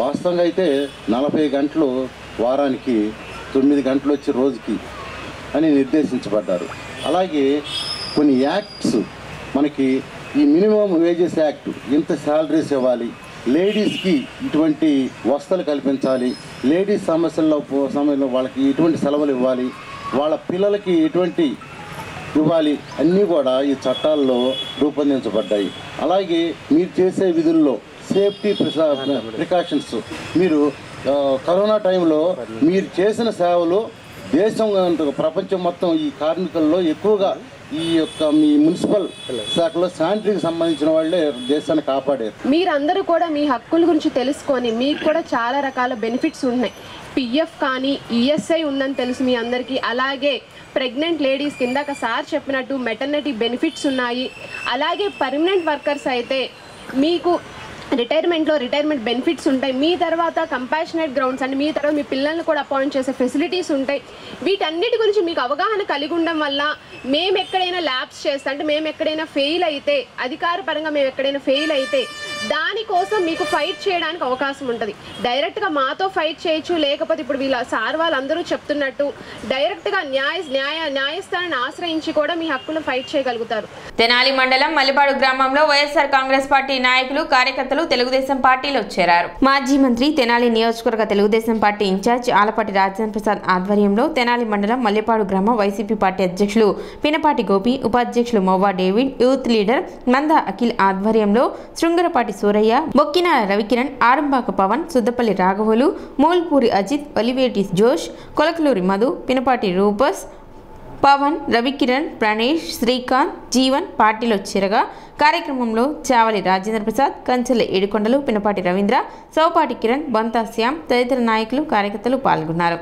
వాస్తవంగా అయితే 40 గంటలు వారానికి, 9 గంటలు వచ్చి రోజుకి అని నిర్దేశించబడ్డారు. అలాగే కొన్ని యాక్ట్స్ మనకి ఈ మినిమం వేజెస్ యాక్ట్, ఇంత శాలరీస్ ఇవ్వాలి, లేడీస్కి ఇటువంటి వసతులు కల్పించాలి, లేడీస్ సమయంలో వాళ్ళకి ఇటువంటి సెలవులు ఇవ్వాలి, వాళ్ళ పిల్లలకి ఎటువంటి ఇవ్వాలి, అన్నీ కూడా ఈ చట్టాల్లో రూపొందించబడ్డాయి. అలాగే మీరు చేసే విధుల్లో సేఫ్టీ ప్రికాషన్స్, మీరు కరోనా టైంలో మీరు చేసిన సేవలు దేశం ప్రపంచం మొత్తం ఈ కార్మికుల్లో ఎక్కువగా ఈ యొక్క మీ మున్సిపల్ శాఖలో శానిటరీకి సంబంధించిన వాళ్ళే దేశాన్ని కాపాడారు. మీరందరూ కూడా మీ హక్కుల గురించి తెలుసుకొని మీకు కూడా చాలా రకాల బెనిఫిట్స్ ఉన్నాయి. పిఎఫ్ కానీ ఈఎస్ఐ ఉందని తెలుసు మీ అందరికీ. అలాగే ప్రెగ్నెంట్ లేడీస్ కిందాక సార్ చెప్పినట్టు మెటర్నిటీ బెనిఫిట్స్ ఉన్నాయి. అలాగే పర్మనెంట్ వర్కర్స్ అయితే మీకు రిటైర్మెంట్ బెనిఫిట్స్ ఉంటాయి. మీ తర్వాత కంపాషనేట్ గ్రౌండ్స్ అంటే మీ తర్వాత మీ పిల్లల్ని కూడా అపాయింట్ చేసే ఫెసిలిటీస్ ఉంటాయి. వీటన్నిటి గురించి మీకు అవగాహన కలిగి ఉండడం వల్ల మేము ఎక్కడైనా ల్యాబ్స్ చేస్తే, అంటే మేము ఎక్కడైనా ఫెయిల్ అయితే, అధికారపరంగా మేము ఎక్కడైనా ఫెయిల్ అయితే దానికోసం మీకు ఫైట్ చేయడానికి అవకాశం ఉంటుంది. డైరెక్ట్గా మాతో ఫైట్ చేయొచ్చు, లేకపోతే ఇప్పుడు వీళ్ళ సార్ వాళ్ళందరూ చెప్తున్నట్టు డైరెక్ట్గా న్యాయస్థానాన్ని ఆశ్రయించి కూడా మీ హక్కులను ఫైట్ చేయగలుగుతారు. తెనాలి మండలం మల్లిపాడు గ్రామంలో వైఎస్ఆర్ కాంగ్రెస్ పార్టీ నాయకులు, కార్యకర్తలు తెలుగుదేశం పార్టీలో చేరారు. మాజీ మంత్రి, తెనాలి నియోజకవర్గ తెలుగుదేశం పార్టీ ఇన్ఛార్జ్ ఆలపాటి రాజేంద్ర ప్రసాద్ ఆధ్వర్యంలో తెనాలి మండలం మల్లిపాడు గ్రామ వైసీపీ పార్టీ అధ్యక్షులు పినపాటి గోపి, ఉపాధ్యక్షులు మొవ్వా డేవిడ్, యూత్ లీడర్ మంద అఖిల్ ఆధ్వర్యంలో శృంగరపాటి సూరయ్య, బొక్కిన రవికిరణ్, ఆరంబాక పవన్, సుద్దపల్లి రాఘవులు, మూల్పూరి అజిత్, ఒలివేటి జోష్, కొలకలూరి మధు, పినపాటి రూపస్, పవన్, రవికిరణ్, ప్రణేష్, శ్రీకాంత్, జీవన్ పార్టీలో చేరగా కార్యక్రమంలో చావలి రాజేంద్ర ప్రసాద్, కంచెల ఏడుకొండలు, పినపాటి రవీంద్ర, సౌపాటి కిరణ్, బొంతా శ్యామ్ తదితర నాయకులు, కార్యకర్తలు పాల్గొన్నారు.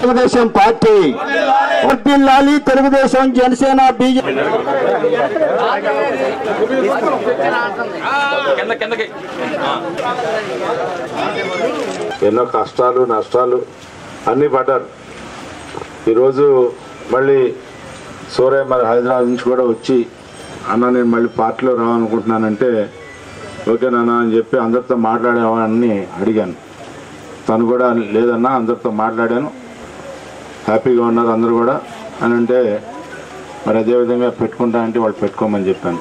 తెలుగుదేశం పార్టీ వర్ధిల్లాలి, తెలుగుదేశం, జనసేన, బీజేపీ. ఎన్నో కష్టాలు, నష్టాలు అన్నీ పడ్డారు. ఈరోజు మళ్ళీ సూర్య మరి హైదరాబాద్ నుంచి కూడా వచ్చి, అన్న నేను మళ్ళీ పార్టీలో రావాలనుకుంటున్నానంటే ఓకే నాన్న అని చెప్పి అందరితో మాట్లాడేవాడిని అడిగాను. తను కూడా లేదన్నా అందరితో మాట్లాడాను, హ్యాపీగా ఉన్నారు అందరూ కూడా అని అంటే, మరి అదేవిధంగా పెట్టుకుంటా అంటే వాళ్ళు పెట్టుకోమని చెప్పాను.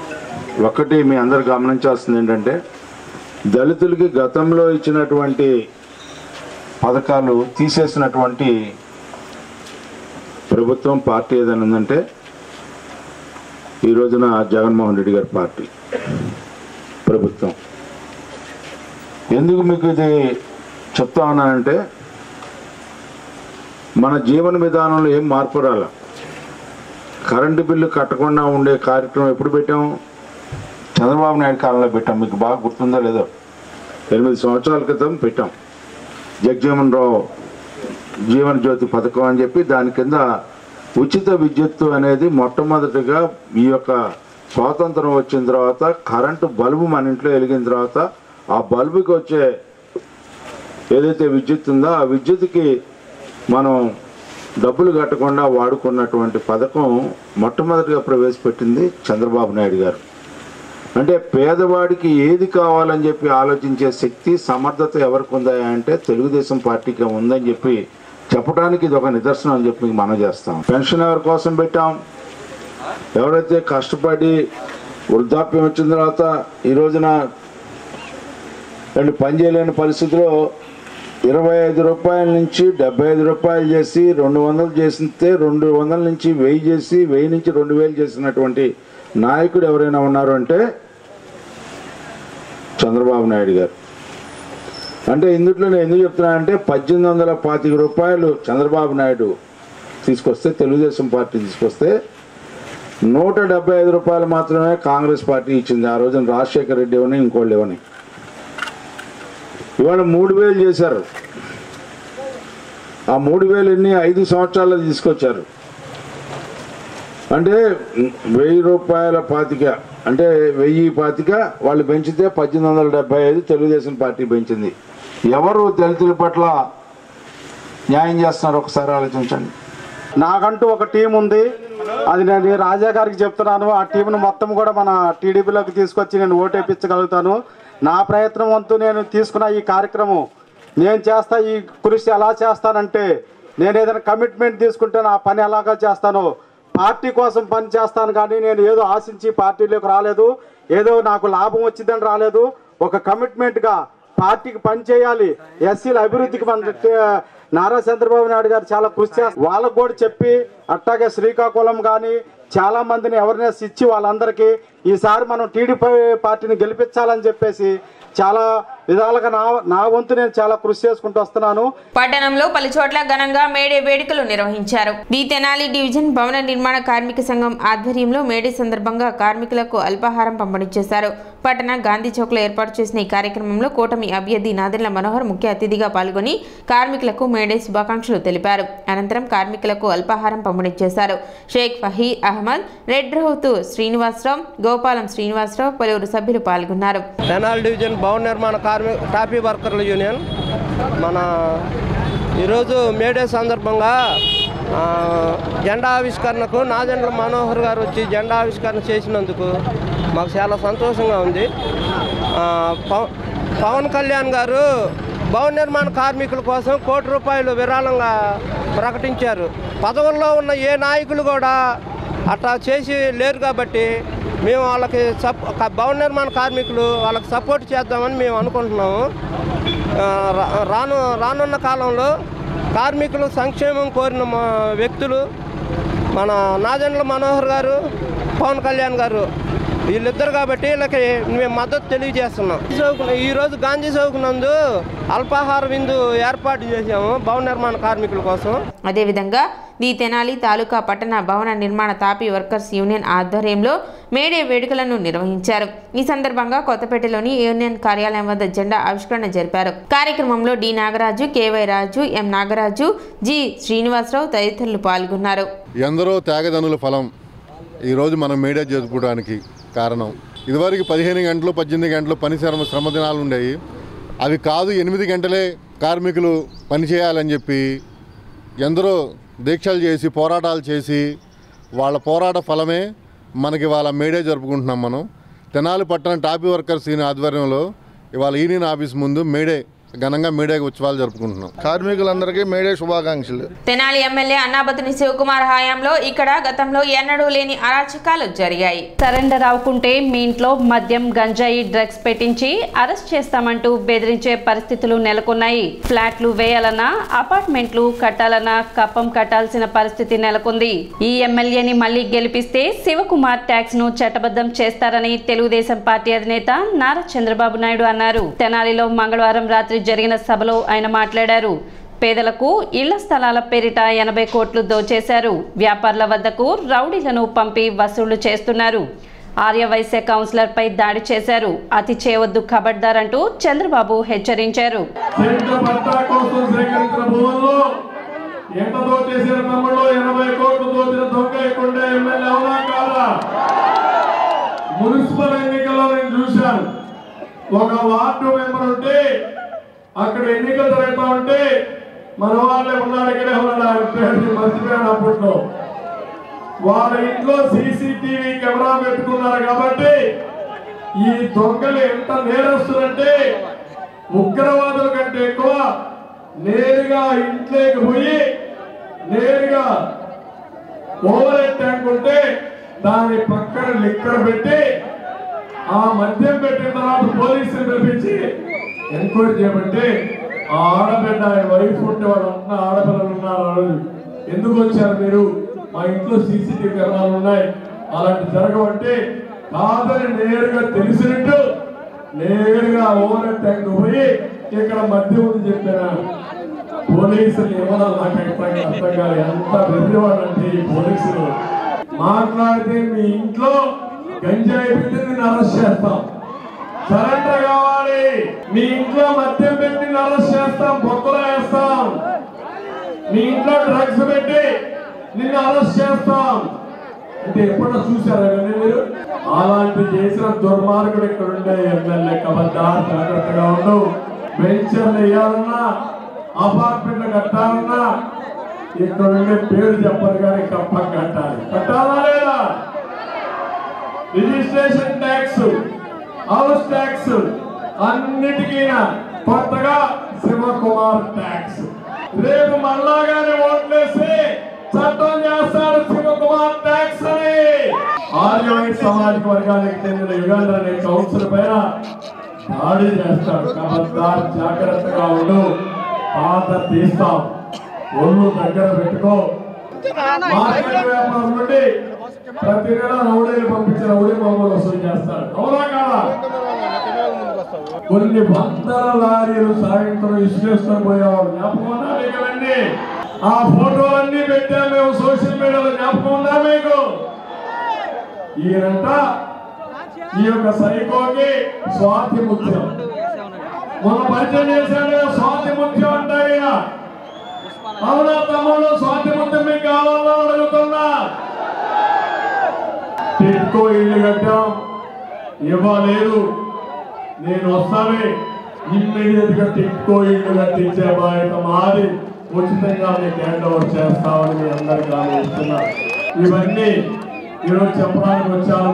ఒకటి మీ అందరు గమనించాల్సింది ఏంటంటే, దళితులకి గతంలో ఇచ్చినటువంటి పథకాలు తీసేసినటువంటి ప్రభుత్వం, పార్టీ ఏదైనా ఉందంటే ఈ రోజున జగన్మోహన్ రెడ్డి గారి పార్టీ ప్రభుత్వం. ఎందుకు మీకు ఇది చెప్తా ఉన్నానంటే, మన జీవన విధానంలో ఏం మార్పు రాల. కరెంటు బిల్లు కట్టకుండా ఉండే కార్యక్రమం ఎప్పుడు పెట్టాము? చంద్రబాబు నాయుడు కాలంలో పెట్టాం. మీకు బాగా గుర్తుందో లేదో, 8 సంవత్సరాల క్రితం పెట్టాం. జగజీవన్ రావు జీవన జ్యోతి పథకం అని చెప్పి దాని కింద ఉచిత విద్యుత్తు అనేది మొట్టమొదటిగా ఈ యొక్క స్వాతంత్రం వచ్చిన తర్వాత కరెంటు బల్బు మన ఇంట్లో వెలిగిన తర్వాత ఆ బల్బుకి వచ్చే ఏదైతే విద్యుత్ ఉందో ఆ విద్యుత్కి మనం డబ్బులు కట్టకుండా వాడుకున్నటువంటి పథకం మొట్టమొదటిగా ప్రవేశపెట్టింది చంద్రబాబు నాయుడు గారు. అంటే పేదవాడికి ఏది కావాలని చెప్పి ఆలోచించే శక్తి సమర్థత ఎవరికి ఉందా అంటే తెలుగుదేశం పార్టీకి ఉందని చెప్పి చెప్పడానికి ఇది ఒక నిదర్శనం అని చెప్పి మనం చేస్తాం. పెన్షన్ ఎవరి కోసం పెట్టాం? ఎవరైతే కష్టపడి వృద్ధాప్యం వచ్చిన తర్వాత ఈ రోజున పని చేయలేని పరిస్థితిలో 25 రూపాయల నుంచి 75 రూపాయలు చేసి 200 చేస్తే 200 నుంచి 1000 చేసి 1000 నుంచి 2000 చేసినటువంటి నాయకుడు ఎవరైనా ఉన్నారు అంటే చంద్రబాబు నాయుడు గారు. అంటే ఇందులో నేను ఎందుకు చెప్తున్నానంటే 1825 రూపాయలు చంద్రబాబు నాయుడు తీసుకొస్తే, తెలుగుదేశం పార్టీ తీసుకొస్తే 175 రూపాయలు మాత్రమే కాంగ్రెస్ పార్టీ ఇచ్చింది. ఆ రోజున రాజశేఖర రెడ్డి ఇవ్వని ఇంకోళ్ళు ఇవ్వని. ఇవాళ 3000 చేశారు. ఆ 3000 ఎన్ని 5 సంవత్సరాల్లో తీసుకొచ్చారు. అంటే 1000 రూపాయల పాతిక, అంటే 1000 పాతిక వాళ్ళు పెంచితే 1875 తెలుగుదేశం పార్టీ పెంచింది. ఎవరు దళితుల పట్ల న్యాయం చేస్తున్నారు ఒకసారి ఆలోచించండి. నాకంటూ ఒక టీం ఉంది, అది నేను రాజా గారికి చెప్తున్నాను. ఆ టీంను మొత్తం కూడా మన టీడీపీలోకి తీసుకొచ్చి నేను ఓటేపించగలుగుతాను. నా ప్రయత్నం వంతు నేను తీసుకున్న ఈ కార్యక్రమం నేను చేస్తా. ఈ కృషి ఎలా చేస్తానంటే, నేను ఏదైనా కమిట్మెంట్ తీసుకుంటే నా పని ఎలాగా చేస్తానో పార్టీ కోసం పని చేస్తాను. కానీ నేను ఏదో ఆశించి పార్టీలోకి రాలేదు, ఏదో నాకు లాభం వచ్చిందని రాలేదు. ఒక కమిట్మెంట్గా పార్టీకి పని చేయాలి, ఎస్సీల అభివృద్ధికి మన నారా చంద్రబాబు నాయుడు గారు చాలా కృషి చేస్తారు. వాళ్ళకు కూడా చెప్పి అట్లాగే శ్రీకాకుళం కానీ చాలా మందిని అవేర్నెస్ ఇచ్చి వాళ్ళందరికీ ఈసారి మనం టీడీపీ పార్టీని గెలిపించాలని చెప్పేసి చాలా విధాలుగా నా వంతు నేను చాలా కృషి చేసుకుంటూ వస్తున్నాను. పట్టణంలో పలు చోట్ల ఘనంగా మేడే వేడుకలు నిర్వహించారు. ది తెనాలి డివిజన్ భవన నిర్మాణ కార్మిక సంఘం ఆధ్వర్యంలో మేడే సందర్భంగా కార్మికులకు అల్పాహారం పంపిణీ చేశారు. పట్టణ గాంధీ చౌక్ లో ఏర్పాటు చేసిన ఈ కార్యక్రమంలో కూటమి అభ్యర్థి నాదెండ్ల మనోహర్ ముఖ్య అతిథిగా పాల్గొని కార్మికులకు మేడే శుభాకాంక్షలు తెలిపారు. అనంతరం కార్మికులకు అల్పాహారం పంపిణీ చేశారు. షేక్ ఫహీ అహ్మద్, రెడ్ రౌతు శ్రీనివాసరావు, గోపాలం శ్రీనివాసరావు, పలువురు సభ్యులు పాల్గొన్నారు. తెనాలి డివిజన్ భవన నిర్మాణ టాపీ వర్కర్ల యూనియన్ మన ఈరోజు మేడే సందర్భంగా జెండా ఆవిష్కరణకు నాదెండ్ల మనోహర్ గారు వచ్చి జెండా ఆవిష్కరణ చేసినందుకు మాకు చాలా సంతోషంగా ఉంది. పవన్ కళ్యాణ్ గారు భవన నిర్మాణ కార్మికుల కోసం ₹1 కోటి విరాళంగా ప్రకటించారు. పదవుల్లో ఉన్న ఏ నాయకులు కూడా అట్లా చేసి లేరు కాబట్టి మేము వాళ్ళకి భవన నిర్మాణ కార్మికులు వాళ్ళకి సపోర్ట్ చేద్దామని మేము అనుకుంటున్నాము. రానున్న కాలంలో కార్మికులు సంక్షేమం కోరిన వ్యక్తులు మన నాదెండ్ల మనోహర్ గారు, పవన్ కళ్యాణ్ గారు వీళ్ళిద్దరు కాబట్టి వీళ్ళకి మేము మద్దతు తెలియజేస్తున్నాం. ఈరోజు గాంధీ చౌక్ నందు అల్పాహార విందు ఏర్పాటు చేశాము భవన నిర్మాణ కార్మికుల కోసం. అదేవిధంగా ది తెనాలి తాలూకా పట్టణ భవన నిర్మాణ తాపీ వర్కర్స్ యూనియన్ ఆధ్వర్యంలో మేడే వేడుకలను నిర్వహించారు. ఈ సందర్భంగా కొత్తపేటలోని యూనియన్ కార్యాలయం వద్ద జెండా ఆవిష్కరణ జరిపారు. కార్యక్రమంలో డి నాగరాజు, కేవై రాజు, ఎం నాగరాజు, జి శ్రీనివాసరావు తదితరులు పాల్గొన్నారు. ఎందరో త్యాగదనుల ఫలం ఈరోజు మనం మేడే జరుపుకోవడానికి కారణం. ఇదివరకు 15 గంటలు 18 గంటలు పని శ్రమ దినాలు ఉండేవి. అవి కాదు 8 గంటలే కార్మికులు పనిచేయాలని చెప్పి ఎందరో దీక్షలు చేసి పోరాటాలు చేసి వాళ్ళ పోరాట ఫలమే మనకి ఇవాళ మేడే జరుపుకుంటున్నాం. మనం తెనాలి పట్టణ టాపీ వర్కర్స్ యూనియన్ ఆధ్వర్యంలో ఇవాళ యూనియన్ ఆఫీస్ ముందు మేడే ఘనంగా మేడే ఉత్సవాలు జరుపుకుంటున్నాం. కార్మికులందరికీ మేడే శుభాకాంక్షలు. తెనాలి ఎమ్మెల్యే అన్నాబతుని శివకుమార్ హయాంలో ఇక్కడ గతంలో ఎన్నడూ లేని అరాచకాలు జరిగాయి. సరెండర్ అవ్వకుంటే మీ ఇంట్లో మద్యం, గంజాయి, డ్రగ్స్ పెట్టించి అరెస్ట్ చేస్తామంటూ బెదిరించే పరిస్థితులు నెలకొన్నాయి. ఫ్లాట్లు వేయాలన్నా, అపార్ట్మెంట్లు కట్టాలన్నా కప్పం కట్టాల్సిన పరిస్థితి నెలకొంది. ఈ ఎమ్మెల్యేని మళ్లీ గెలిపిస్తే శివకుమార్ ట్యాక్స్ ను చట్టబద్ధం చేస్తారని తెలుగుదేశం పార్టీ అధినేత నారా చంద్రబాబు నాయుడు అన్నారు. తెనాలిలో మంగళవారం రాత్రి జరిగిన సభలో ఆయన మాట్లాడారు. పేదలకు ఇళ్ల స్థలాల పేరిట 80 కోట్లు దోచేశారు. వ్యాపారుల వద్దకు రౌడీలను పంపి వసూళ్లు చేస్తున్నారు. ఆర్యవైశ్య కౌన్సిలర్ పై దాడి చేశారు. అతి చేయవద్దు ఖబర్దార్ అంటూ చంద్రబాబు హెచ్చరించారు. మున్సిపల్ ఎన్నికల్లో నేను చూశాను, ఒక వార్డు మెంబర్ ఉంటే అక్కడ ఎన్నికలు జరుగుతూ ఉంటే మన వాళ్ళే ఉన్నాడు, ఇక్కడే ఉన్నాడు, మర్చిపోయాడు. అప్పట్లో వాళ్ళ ఇంట్లో సీసీటీవీ కెమెరా పెట్టుకున్నారు కాబట్టి ఈ దొంగలు ఎంత నేరస్తులంటే ఉగ్రవాదుల కంటే ఎక్కువ నేరుగా ఇంట్లోకి పోయి నేరుగా ఓవర్ హెడ్ ట్యాంక్ ఉంటే దాని పక్కన లిక్కర్ పెట్టి ఆ మద్యం పెట్టిన తర్వాత పోలీసులు పిలిపించి ఎంక్వైరీ చేయమంటే ఆ ఆడబిడ్డ వైఫ్ ఉంటే వాళ్ళు అంటున్న ఆడపిల్లలు ఉన్నారు, ఎందుకు వచ్చారు మీరు, మా ఇంట్లో సీసీటీవీ కెమెరాలు ఉన్నాయి, అలాంటి జరగవంటే కాదని నేరుగా తెలిసినట్టు నేరుగా ఓవర్ హెడ్ ట్యాంక్ పోయి ఇక్కడ మద్యం ఉంది చెప్పారా. పోలీసులు ఏమన్నా నాకు అర్థం కాదు, ఎంత బెదిరివాడంటే ఈ పోలీసులు. మాట్లాడితే మీ ఇంట్లో గంజాయి పెట్టి నిన్ను అరెస్ట్ చేస్తాం, సరెండర్ కావాలి, మీ ఇంట్లో మద్యం పెట్టి నిన్ను అరెస్ట్ చేస్తాం, బొక్కలో వేస్తాం, మీ ఇంట్లో డ్రగ్స్ పెట్టి నిన్ను అరెస్ట్ చేస్తాం అంటే ఎప్పుడో చూసారా మీరు? అలాంటి చేసిన దుర్మార్గుడు ఇక్కడ ఉండే ఎమ్మెల్యే కబద్దార్ జాగ్రత్తగా ఉండు. వెంచర్లు వేయాలన్నా అపార్ట్మెంట్లు కట్టాలన్నా ఇక్కడ ఉండే పేరు చెప్పరు కానీ కప్ప కట్టాలి. కట్టాలా లేదా? రిజిస్ట్రేషన్ ట్యాక్స్, హౌస్ ట్యాక్స్ అన్నిటికీ కొత్తగా శివకుమార్ ట్యాక్స్. రేపు మళ్ళాగానే ఓట్లేసి చట్టం చేస్తాడు శివకుమార్ ట్యాక్స్ అని. ఆర్యవైట్ సామాజిక వర్గానికి చెందిన యుగంధర్ అనే కౌన్సిల్ పైన దాడి చేస్తాడు. కబద్దార్ జాగ్రత్తగా ఉండు, పాత తీస్తాం, ఒళ్ళు దగ్గర పెట్టుకో. మార్కెట్ వ్యాపారం నుండి ప్రతి నెల రౌడీలు పంపించిన రౌడీ మామూలు వసూలు చేస్తాడు, అవునా కాదా? కొన్ని వందల లారీలు సాయంత్రం ఇసుకేసుకొని పోయేవాడు, జ్ఞాపకం ఉన్నా మీకు? ఆ ఫోటోలన్నీ పెట్టాము మేము సోషల్ మీడియాలో, జ్ఞాపకం ఉందా మీకు? ఈయనంట ఈ యొక్క సైకోకి స్వాతి ముత్యం మొన్న పరిచయం చేశాడు. స్వాతి ముత్యం అంట ఈయన, అవునా తమ్ముడు? స్వాతి ముత్యం మీకు కావాలో అడుగుతున్నా. టిట్కో ఇల్లు కట్టాం, ఇవ్వలేదు, నేను వస్తానే ఇమ్మీడియట్ గా టిట్కో ఇల్లు కట్టించే బాధ్యత మాది, ఉచితంగా మీకు హ్యాండ్ ఓవర్ చేస్తామని మీ అందరికీ ఆలోచిస్తున్నా. ఇవన్నీ ఈరోజు చెప్పడానికి వచ్చాను,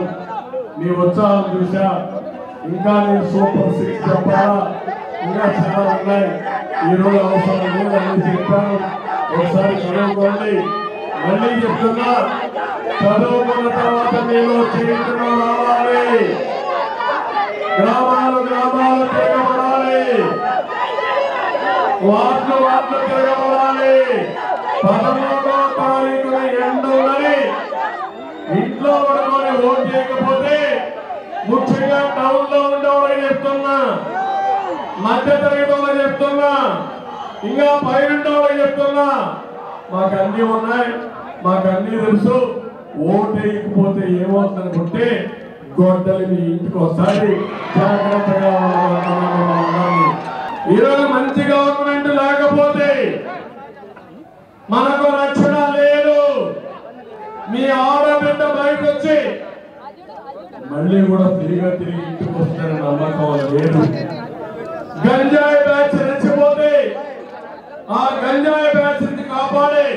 మీ ఉత్సాహం చూసా. ఇంకా నేను సూపర్ 6 చెప్పాలా, ఇంకా చాలా ఉన్నాయి. ఈరోజు అవసరం లేదు అని చెప్పాను, ఒకసారి చదువుకోండి. మళ్ళీ చెప్తున్నా, చదువుకున్న తర్వాత మీలో చైతన్యం రావాలి, గ్రామాలు గ్రామాలు తిరగబడాలి, వార్డులు వార్డులు తిరగబడాలి. 13వ తారీఖున ఎండులని ఇంట్లో పడుకొని ఓటు చేయకపోతే, ముఖ్యంగా టౌన్ లో ఉండేవాళ్ళకి చెప్తున్నా, మధ్య తరగతి వాళ్ళకి చెప్తున్నా, ఇంకా పైన వాళ్ళకి చెప్తున్నా, మాకు అన్ని ఉన్నాయి, మాకు అన్ని తెలుసు, ఓటు వేయకపోతే ఏమవుతుందనుకుంటే గొడ్డలి మీ ఇంటికి వస్తాయి, జాగ్రత్తగా ఉండాలి. ఈరోజు మంచి గవర్నమెంట్ లేకపోతే మనకు రక్షణ లేదు. మీ ఆడబిడ్డ బయట వచ్చి మళ్ళీ కూడా తిరిగి ఇంటికి వస్తారని నమ్మకం లేదు. గంజాయి బ్యాచ్ రెచ్చిపోతే ఆ గంజాయి బ్యాచ్ ని కాపాడే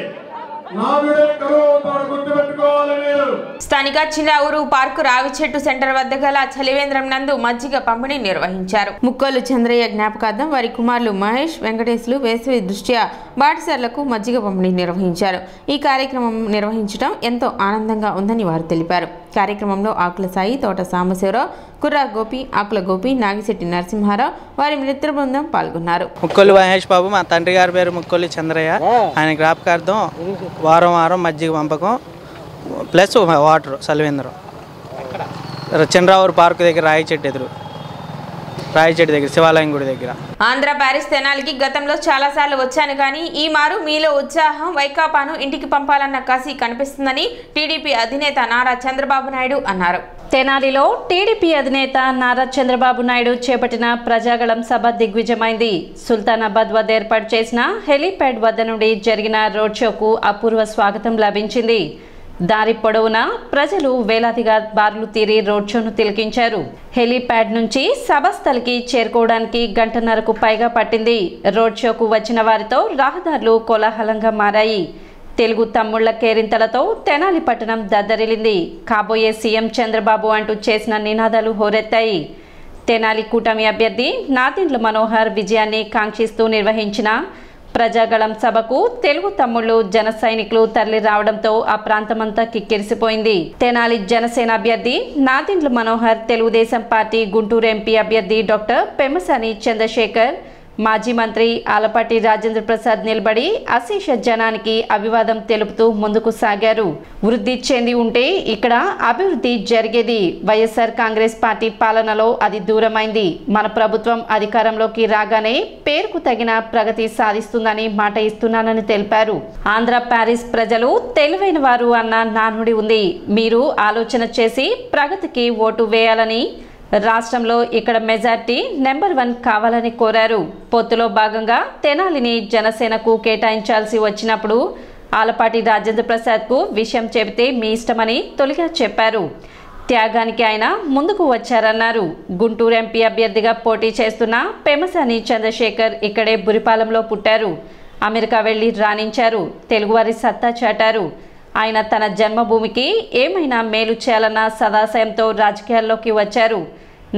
నాగుడే కరువు అవుతాడు, గుర్తుపెట్టుకోవాలి మీరు. స్థానిక చిన్నాఊరు పార్కు రావి చెట్టు సెంటర్ వద్ద గల చలివేంద్రం నందు మజ్జిగ పంపిణీ నిర్వహించారు. ముక్కోలు చంద్రయ్య జ్ఞాపకార్థం వారి కుమారులు మహేష్, వెంకటేశ్లు వేసవి దృష్ట్యా బాటసార్లకు మజ్జిగ పంపిణీ నిర్వహించారు. ఈ కార్యక్రమం నిర్వహించడం ఎంతో ఆనందంగా ఉందని వారు తెలిపారు. కార్యక్రమంలో ఆకుల సాయి, తోట సాంబశివరావు, కుర్రా గోపి, ఆకుల గోపి, నాగిశెట్టి నరసింహారావు, వారి మిత్ర బృందం పాల్గొన్నారు. ముక్కోలు మహేష్ బాబు, మా తండ్రి గారి పేరు ముక్కోలు చంద్రయ్య. ఆయన జ్ఞాపకార్థం వారం వారం మజ్జిగ పంపకం ప్లస్ వాటర్ చలివేంద్రం చంద్రావూరు పార్కు దగ్గర రాయి చెట్టు దగ్గర శివాలయం గుడి దగ్గర. ఆంధ్ర ప్యారిస్ తెనాలికి గతంలో చాలాసార్లు వచ్చాను కానీ ఈ మారు మీలో ఉత్సాహం, వైకాపాను ఇంటికి పంపాలన్న కసి కనిపిస్తుందని టీడీపీ అధినేత నారా చంద్రబాబు నాయుడు అన్నారు. తెనాలిలో టీడీపీ అధినేత నారా చంద్రబాబు నాయుడు చేపట్టిన ప్రజాగళం సభ దిగ్విజయమైంది. సుల్తానాబాద్ వద్ద ఏర్పాటు చేసిన హెలీప్యాడ్ వద్ద నుండి జరిగిన రోడ్ షోకు అపూర్వ స్వాగతం లభించింది. దారి పొడవునా ప్రజలు వేలాదిగా బార్లు తీరి రోడ్ షోను తిలకించారు. హెలీప్యాడ్ నుంచి సభస్థలికి చేరుకోవడానికి గంటన్నరకు పైగా పట్టింది. రోడ్ షోకు వచ్చిన వారితో రహదారులు కోలాహలంగా మారాయి. తెలుగు తమ్ముళ్ల కేరింతలతో తెనాలి పట్టణం దద్దరిల్లింది. కాబోయే సీఎం చంద్రబాబు అంటూ చేసిన నినాదాలు హోరెత్తాయి. తెనాలి కూటమి అభ్యర్థి నాదెండ్ల మనోహర్ విజయాన్ని కాంక్షిస్తూ నిర్వహించిన ప్రజాగళం సభకు తెలుగు తమ్ముళ్లు జన సైనికులు తరలి రావడంతో ఆ ప్రాంతమంతా కిక్కిరిసిపోయింది. తెనాలి జనసేన అభ్యర్థి నాదెండ్ల మనోహర్, తెలుగుదేశం పార్టీ గుంటూరు ఎంపీ అభ్యర్థి డాక్టర్ పెమ్మసాని చంద్రశేఖర్, మాజీ మంత్రి ఆలపాటి రాజేంద్ర ప్రసాద్ నిలబడి అశేష జనానికి అభివాదం తెలుపుతూ ముందుకు సాగారు. వృద్ధి చెంది ఉంటే ఇక్కడ అభివృద్ధి జరిగేది. వైఎస్ఆర్ కాంగ్రెస్ పార్టీ పాలనలో అది దూరమైంది. మన ప్రభుత్వం అధికారంలోకి రాగానే పేరుకు తగిన ప్రగతి సాధిస్తుందని మాట ఇస్తున్నానని తెలిపారు. ఆంధ్ర ప్యారిస్ ప్రజలు తెలివైన వారు అన్న నానుడి ఉంది. మీరు ఆలోచన చేసి ప్రగతికి ఓటు వేయాలని, రాష్ట్రంలో ఇక్కడ మెజార్టీ నెంబర్ 1 కావాలని కోరారు. పొత్తులో భాగంగా తెనాలిని జనసేనకు కేటాయించాల్సి వచ్చినప్పుడు ఆలపాటి రాజేంద్ర ప్రసాద్కు విషయం చెబితే మీ ఇష్టమని తొలిగా చెప్పారు. త్యాగానికి ఆయన ముందుకు వచ్చారన్నారు. గుంటూరు ఎంపీ అభ్యర్థిగా పోటీ చేస్తున్న పెమ్మసాని చంద్రశేఖర్ ఇక్కడే బురిపాలెంలో పుట్టారు. అమెరికా వెళ్లి రాణించారు. తెలుగువారి సత్తా చాటారు. ఆయన తన జన్మభూమికి ఏమైనా మేలు చేయాలన్న సదాశయంతో రాజకీయాల్లోకి వచ్చారు.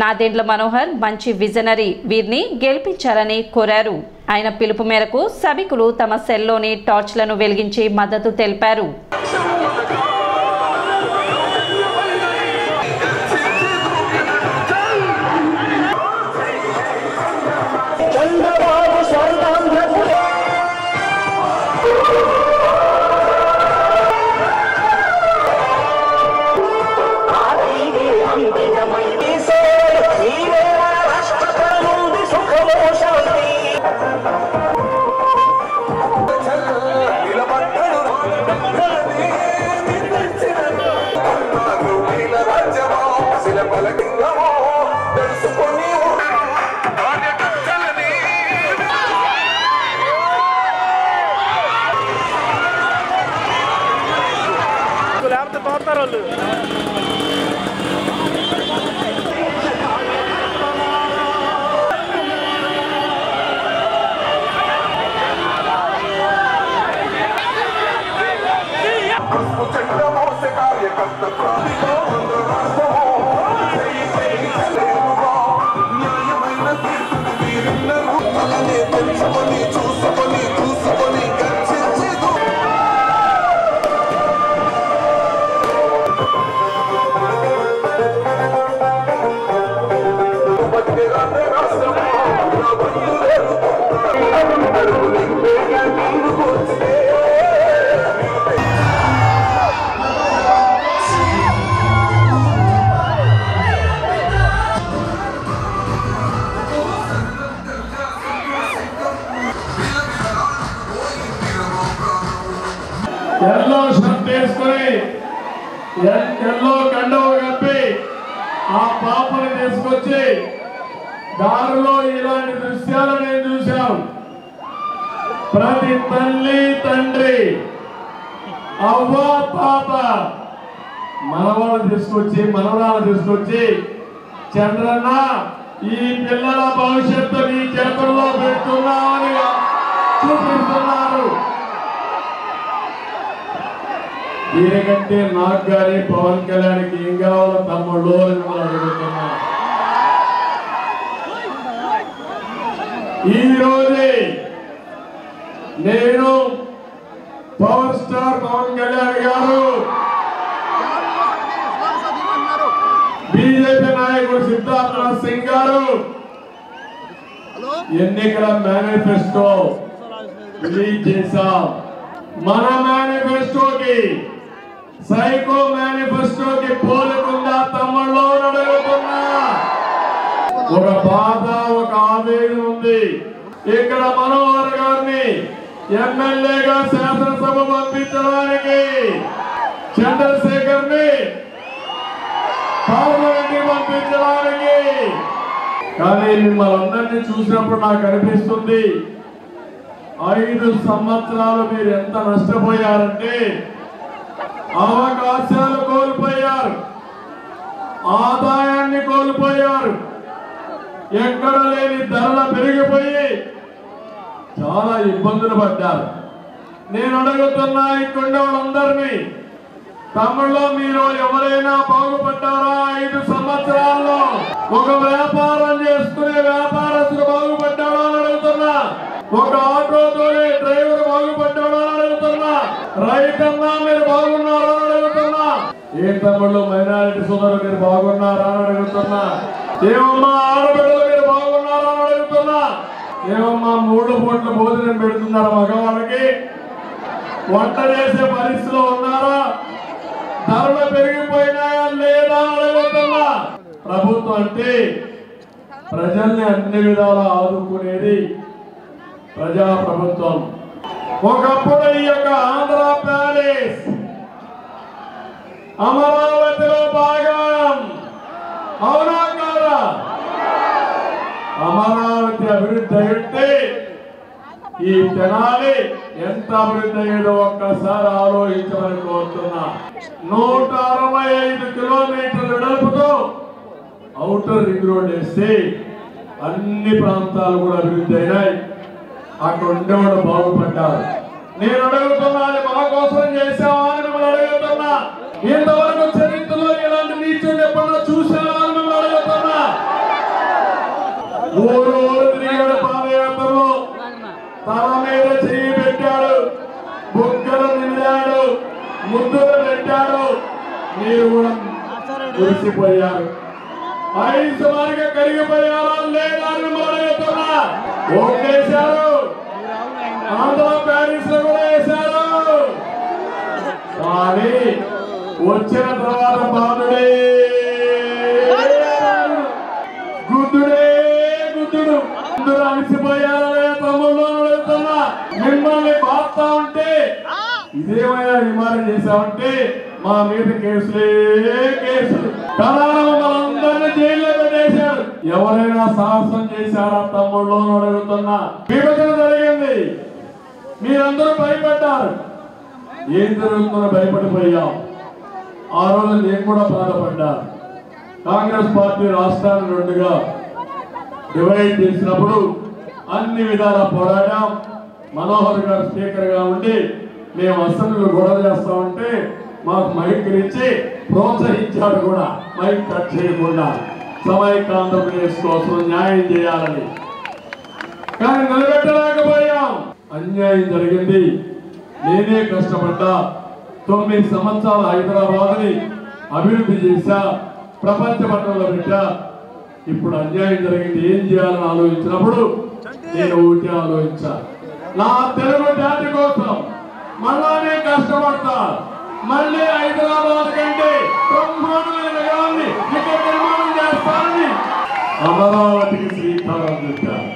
నాదెండ్ల మనోహర్ మంచి విజనరీ, వీరిని గెలిపించాలని కోరారు. ఆయన పిలుపు మేరకు సభికులు తమ సెల్లోని టార్చ్లను వెలిగించి మద్దతు తెలిపారు. ఎల్లో షర్ట్ వేసుకొని ఎల్లో కండవ కప్పి ఆ పాపని తీసుకొచ్చి దారిలో ఇలాంటి దృశ్యాలు నేను చూశాను. ప్రతి తల్లి తండ్రి అవ్వ తాత మనవాళ్ళు తీసుకొచ్చి మనవరాలు తీసుకొచ్చి చంద్రన్న ఈ పిల్లల భవిష్యత్తు నీ చేతుల్లో పెడుతున్నామని చూపిస్తున్నారు. దీనికంటే నాకు కానీ పవన్ కళ్యాణ్కి ఏం కావాలో తమ్ముళ్ళు అని మనం అడుగుతున్నా. ఈ రోజే నేను పవర్ స్టార్ పవన్ కళ్యాణ్ గారు, బీజేపీ నాయకుడు సిద్ధార్థనాథ్ సింగ్ గారు ఎన్నికల మేనిఫెస్టో రిలీజ్ చేశాం. మన మేనిఫెస్టోకి సైకో మేనిఫెస్టోకి పోలకుండా తమ్ముళ్ళు అడుగుతున్నా. ఒక బాధ, ఒక ఆవేదన ఉంది. ఇక్కడ మనోహర్ గారిని ఎమ్మెల్యేగా శాసనసభ పంపించడానికి, చంద్రశేఖర్ ని పార్లమెంట్ పంపించడానికి. కానీ మిమ్మల్ని అందరినీ చూసినప్పుడు నాకు అనిపిస్తుంది 5 సంవత్సరాలు మీరు ఎంత నష్టపోయారంటే అవకాశాలు కోల్పోయారు, ఆదాయాన్ని కోల్పోయారు, ఎక్కడ లేని ధరలు పెరిగిపోయి చాలా ఇబ్బందులు పడ్డారు. నేను అడుగుతున్నా ఇక్కడ వాళ్ళందరినీ, తమిళలో మీరు ఎవరైనా బాగుపడ్డారా? 5 సంవత్సరాల్లో ఒక వ్యాపారం చేసుకునే వ్యాపారస్తులు బాగుపడ్డాడా అని అడుగుతున్నా. ఒక ఆటో తోలే డ్రైవర్ బాగుపడ్డాడా అని అడుగుతున్నా. రైతన్నా మీరు బాగున్నారా అని అడుగుతున్నా. ఏ తమిళలో మైనారిటీ సోదరులు మీరు బాగున్నారా అని అడుగుతున్నా. ఏమమ్మా ఆడబిడ్డలు మీరు బాగున్నారా అని అడుగుతున్నా. ఏమమ్మా 3 పూట్ల భోజనం పెడుతున్నారా మగవాళ్ళకి? వంట చేసే పరిస్థితిలో ఉన్నారా? ధరలు పెరిగిపోయినాయా లేదా అడుగుతున్నా. ప్రభుత్వం అంటే ప్రజల్ని అన్ని విధాలా ఆదుకునేది ప్రజా ప్రభుత్వం. ఒకప్పుడు ఈ యొక్క ఆంధ్ర ప్యాలెస్ అమరావతిలో భాగం, అవునా కాదా? అమరావతి అభివృద్ధి అయితే ఈ తెనాలి ఎంత అభివృద్ధి అయ్యేదో ఒక్కసారి ఆలోచించమని కోరుతున్నా. 165 కిలోమీటర్ల వెడల్పుతో ఔటర్ రింగ్ రోడ్ వేస్తే అన్ని ప్రాంతాలు కూడా అభివృద్ధి అయినాయి. అక్కడ ఉండేవాడు బాగుపడ్డారు. నేను అడుగుతున్నా, అది మా కోసం చేసావా అని మిమ్మల్ని అడుగుతున్నా. ఇంతవరకు చరిత్రలో ఇలాంటి నీచుని ఎప్పుడన్నా చూసావా అని మిమ్మల్ని అడుగుతున్నా. ఊరు తిరిగాడు పాదయాత్రలో, తల మీద చెయ్యి పెట్టాడు, బుగ్గలు నిలిచాడు, ముద్దులు పెట్టాడు. మీరు కూడా కురిసిపోయారు. ఐసు మార్గ కరిగిపోయారా లేదా అని మొదలెడుతున్నా. ఓట్లేశారు, ఆంధ్ర ప్యారిస్ లో కూడా వేశారు. కానీ వచ్చిన తర్వాత బాధుడే గుద్దుడే గుద్దుడు. అందరూ అలసిపోయారా తమ్ముళ్ళు అడుగుతున్నా. మిమ్మల్ని బాధతా ఉంటే ఇదేమైనా విమానం చేశామంటే మా మీద కేసులే కేసులు. మనందరినీ జైల్లో పెట్టేశారు. ఎవరైనా సాహసం చేశారా తమ్ముళ్ళు అడుగుతున్నా. విభజన జరిగింది, మీరందరూ భయపడ్డారు. ఏం జరుగుతుందో భయపడిపోయాం. ఆ రోజు నేను కూడా బాధపడ్డాను. కాంగ్రెస్ పార్టీ రాష్ట్రాన్ని 2గా డివైడ్ చేసినప్పుడు అన్ని విధాలా పోరాడాం. మనోహర్ గారు స్పీకర్ గా ఉండి మేము అసెంబ్లీలో గొడవ చేస్తా ఉంటే మాకు మైక్ ఇచ్చి ప్రోత్సహించాడు కూడా, మైక్ కట్ చేయకుండా సమైక్య ఆంధ్రప్రదేశ్ కోసం న్యాయం చేయాలని. కానీ నిలబెట్టలేకపోయాం. అన్యాయం జరిగింది. నేనే కష్టపడ్డా. 9 సంవత్సరాలు హైదరాబాద్ ని అభివృద్ధి చేశా, ప్రపంచ పట్టణంలో పెట్టా. ఇప్పుడు అన్యాయం జరిగింది. ఏం చేయాలని ఆలోచించినప్పుడు నేను ఒకటి ఆలోచించా, నా తెలుగు జాతి కోసం మళ్ళా నేను కష్టపడతా. మళ్ళీ హైదరాబాద్ కంటే బ్రహ్మాండమైన నగరాన్ని ఇక్కడ నిర్మాణం చేస్తానని అమరావతికి శ్రీకారం చుట్టాను.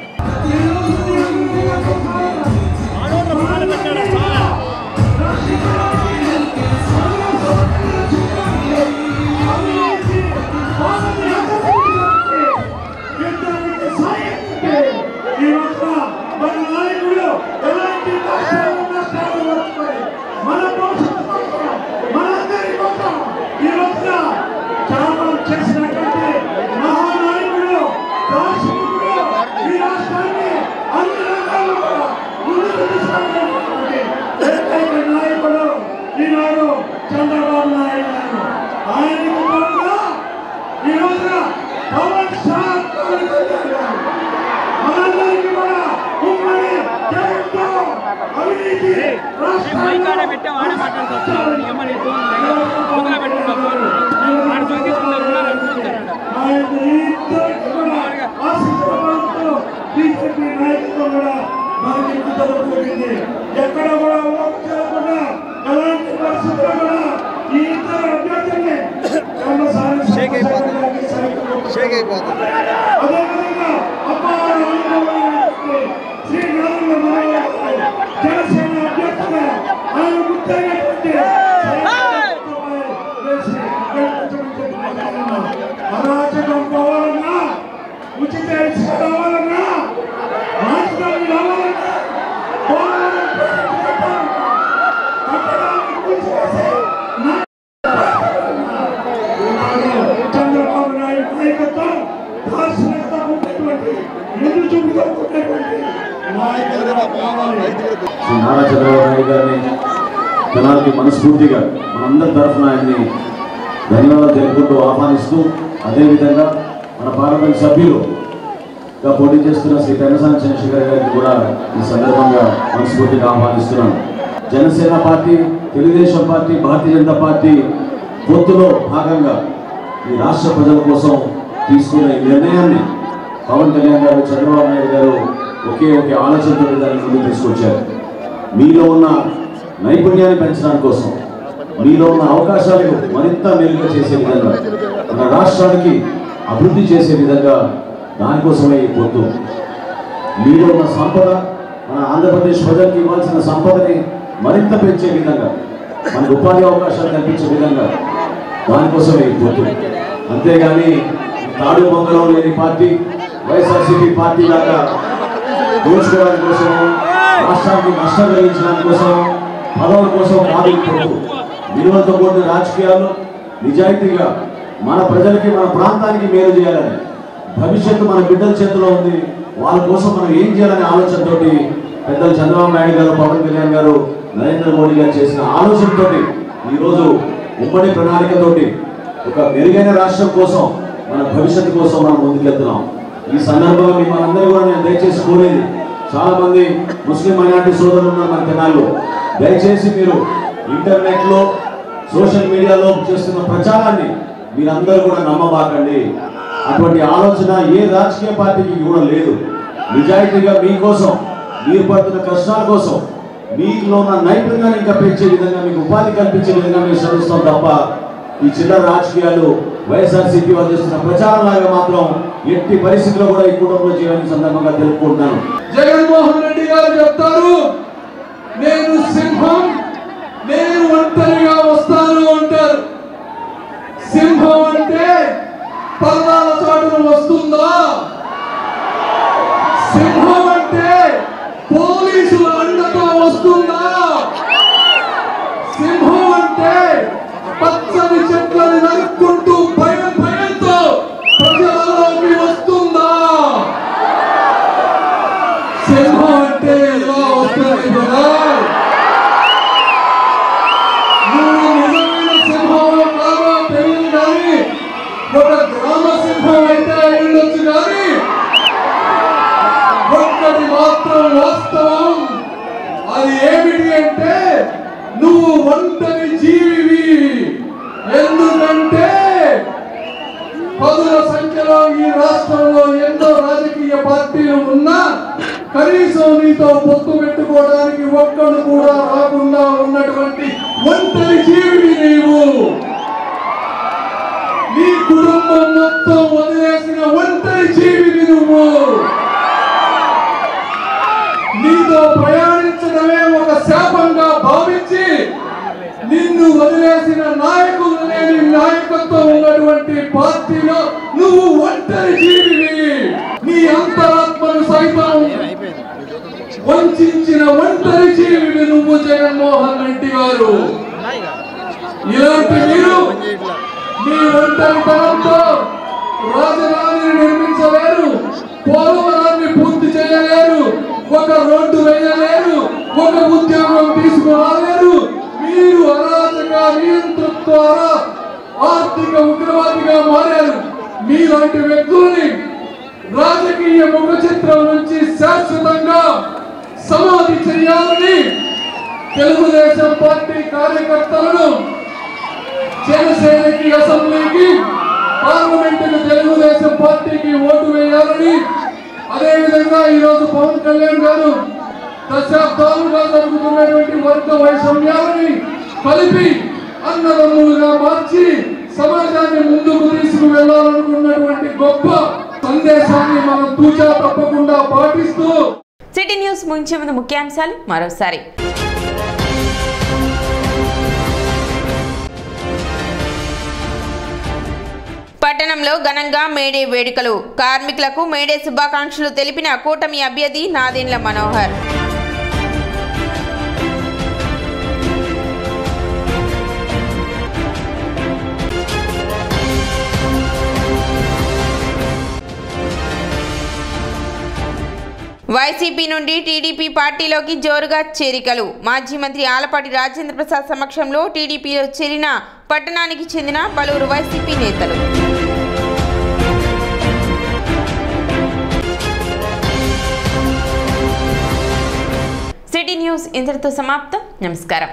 చంద్రబాబు నాయుడు గారు ఆయనకు ఈ రోజున పవన్ మనందరికీ కూడా ఉమ్మడి జగన్తో అవినీతి బీజేపీ నాయకులు కూడా మనకి జరిగింది. ఎక్కడ కూడా చేయకుండా ఎలాంటి పరిస్థితుల్లో కూడా ఈ ఇద్దరు అభ్యర్థుల్ని అదేవిధంగా శ్రీ జనసేన అభ్యర్థిగా ఆయన గుర్తైనటువంటి అరాచకం పోవాలన్నా, ఉచిత ఇసుక రావాలన్నా, రాజధాని రావాలన్నా చంద్రబాబు నాయుడు నాయకత్వం ఎదురు చూపుతో శ్రీ నారా చంద్రబాబు నాయుడు గారిని జనాలకి మనస్ఫూర్తిగా మనందరి తరఫున ఆయన్ని ధన్యవాదాలు తెలుపుకుంటూ ఆహ్వానిస్తూ, అదేవిధంగా మన పార్లమెంట్ సభ్యులుగా పోటీ చేస్తున్న శ్రీ పెమ్మసాని చంద్రశేఖర్ గారికి కూడా ఈ సందర్భంగా మనస్ఫూర్తిగా ఆహ్వానిస్తున్నాను. Janasena party, Telugu Desam party, Bharatiya Janata party పొత్తులో భాగంగా ఈ రాష్ట్ర ప్రజల కోసం తీసుకున్న ఈ నిర్ణయాన్ని పవన్ కళ్యాణ్ గారు, చంద్రబాబు నాయుడు గారు ఒకే ఆలోచనతో దాన్ని ముందుకు తీసుకొచ్చారు. మీలో ఉన్న నైపుణ్యాన్ని పెంచడానికి కోసం, మీలో ఉన్న అవకాశాలకు మరింత మెరుగ్గా చేసే విధంగా, మన రాష్ట్రానికి అభివృద్ధి చేసే విధంగా దానికోసమే ఈ పొత్తు. మీలో ఉన్న సంపద, మన ఆంధ్రప్రదేశ్ ప్రజలకు ఇవ్వాల్సిన సంపదని మరింత పెంచే విధంగా, మనకు ఉపాధి అవకాశాలు కల్పించే విధంగా దానికోసమే ఈ పొత్తు. అంతేగాని తాడు పొంగలం లేని పార్టీ వైఎస్ఆర్సీపీ పార్టీ లాగా దోచుకోవడానికి కోసం, రాష్ట్రానికి నష్టం కలిగించడానికి కోసం, పదవుల కోసం కాదు పొత్తు. విలువలతో కూడిన రాజకీయాలు, నిజాయితీగా మన ప్రజలకి, మన ప్రాంతానికి మేలు చేయాలని, భవిష్యత్తు మన బిడ్డల చేతిలో ఉంది, వాళ్ళ కోసం మనం ఏం చేయాలనే ఆలోచనతో పెద్దలు చంద్రబాబు నాయుడు గారు, పవన్ కళ్యాణ్ గారు, నరేంద్ర మోడీ గారు చేసిన ఆలోచనతో ఈరోజు ఉమ్మడి ప్రణాళికతోటి ఒక మెరుగైన రాష్ట్రం కోసం, మన భవిష్యత్తు కోసం మనం ముందుకెళ్తున్నాం. ఈ సందర్భంగా మిమ్మల్ని అందరూ కూడా నేను దయచేసి కోరేది, చాలా మంది ముస్లిం మైనారిటీ సోదరులు ఉన్నారు మన తెనాల్లో, దయచేసి మీరు ఇంటర్నెట్లో, సోషల్ మీడియాలో చేస్తున్న ప్రచారాన్ని మీరందరూ కూడా నమ్మబాకండి. అటువంటి ఆలోచన ఏ రాజకీయ పార్టీకి కూడా లేదు. నిజాయితీగా మీకోసం, మీరు పడుతున్న కష్టాల కోసం, మీలో ఉన్న నైపుణ్యాన్ని ఇంకా పెంచే విధంగా, మీకు ఉపాధి కల్పించే విధంగా మేము శ్రమిస్తాం తప్ప ఈ చిల్లర రాజకీయాలు, వైఎస్ఆర్సీపీ వాళ్ళు చేస్తున్న ప్రచారం లాగా మాత్రం ఎట్టి పరిస్థితుల్లో కూడా ఈ కుటుంబంలో చేయాలని సందర్భంగా తెలుపుకుంటున్నాను. జగన్మోహన్ రెడ్డి గారు చెప్తారు, నేను సింహం, నేను ఒంటరిగా వస్తాను అంటారు. సింహం అంటే పల్లాల చాటును వస్తుందా? సింహం అంటే పోలీసుల అండతో వస్తుందా? సింహం అంటే పచ్చని చెట్లను నరుక్కుంటూ భయంతో ప్రజలలోకి వస్తుందా? సింహం అంటే ఇలా వస్తుంది కదా. నువ్వు నిజమైన సింహంలో కాదో తెలియదు కానీ ఒక గ్రామ సింహం అయితే ఉండొచ్చు కానీ ఒక్కటి మాత్రం వాస్తవం. అది ఏమిటి అంటే నువ్వు ఒంటరి జీవివి. ఎందుకంటే పదుల సంఖ్యలో ఈ రాష్ట్రంలో ఎన్నో రాజకీయ పార్టీలు ఉన్నా కనీసం నీతో పొత్తు పెట్టుకోవడానికి ఒక్కడు కూడా రాకుండా ఉన్నటువంటి ఒంటరి జీవివి నీవు. నీ కుటుంబం మొత్తం వదిలేసిన ఒంటరి జీవివి నువ్వు. నీతో ప్రయాణించడమే ఒక శాపంగా భావించి నిన్ను వదిలేసిన నాయకులు లేని నాయకత్వం ఉన్నటువంటి పార్టీలో నువ్వు ఒంటరి జీవివి. నీ అంతరాత్మను సైతం వంచిన ఒంటరి జీవివి నువ్వు జగన్మోహన్ రెడ్డి గారు. ఇలాంటి మీరు మీ ఒంటరితనంతో రాజధానిని నిర్మించలేరు, పోలవరాన్ని పూర్తి చేయలేరు, ఒక రోడ్డు వేయలేరు, ఒక ఉద్యోగం తీసుకురాలేరు. మీరు అరాచక నియంతృత్వ ఆర్థిక ఉగ్రవాదిగా మారారు. మీలాంటి వ్యక్తుల్ని రాజకీయ ముఖ చిత్రం నుంచి శాశ్వతంగా సమాధి చేయాలని తెలుగుదేశం పార్టీ కార్యకర్తలను జనసేనకి, అసెంబ్లీకి, పార్లమెంటుకు తెలుగుదేశం పార్టీకి ఓటు వేయాలని, అదేవిధంగా ఈరోజు పవన్ కళ్యాణ్ గారు దశాబ్దాలుగా జరుగుతున్నటువంటి వర్గ వైషమ్యాలని కలిపి అన్నదమ్ములుగా మార్చి సమాజాన్ని ముందుకు తీసుకువెళ్లాలనుకున్నటువంటి గొప్ప సందేశాన్ని మనం తూచా తప్పకుండా పాటిస్తూ సిటీ న్యూస్ ముంచే ముందు ముఖ్యాంశాలు మరోసారి. పట్టణంలో ఘనంగా మేడే వేడుకలు. కార్మికులకు మేడే శుభాకాంక్షలు తెలిపిన కూటమి అభ్యర్థి నాదెండ్ల మనోహర్. వైసీపీ నుండి టీడీపీ పార్టీలోకి జోరుగా చేరికలు. మాజీ మంత్రి ఆలపాటి రాజేంద్ర ప్రసాద్ సమక్షంలో టీడీపీలో చేరిన పట్టణానికి చెందిన పలువురు వైసీపీ నేతలు. సిటీ న్యూస్ ఇంతటితో సమాప్తం. నమస్కారం.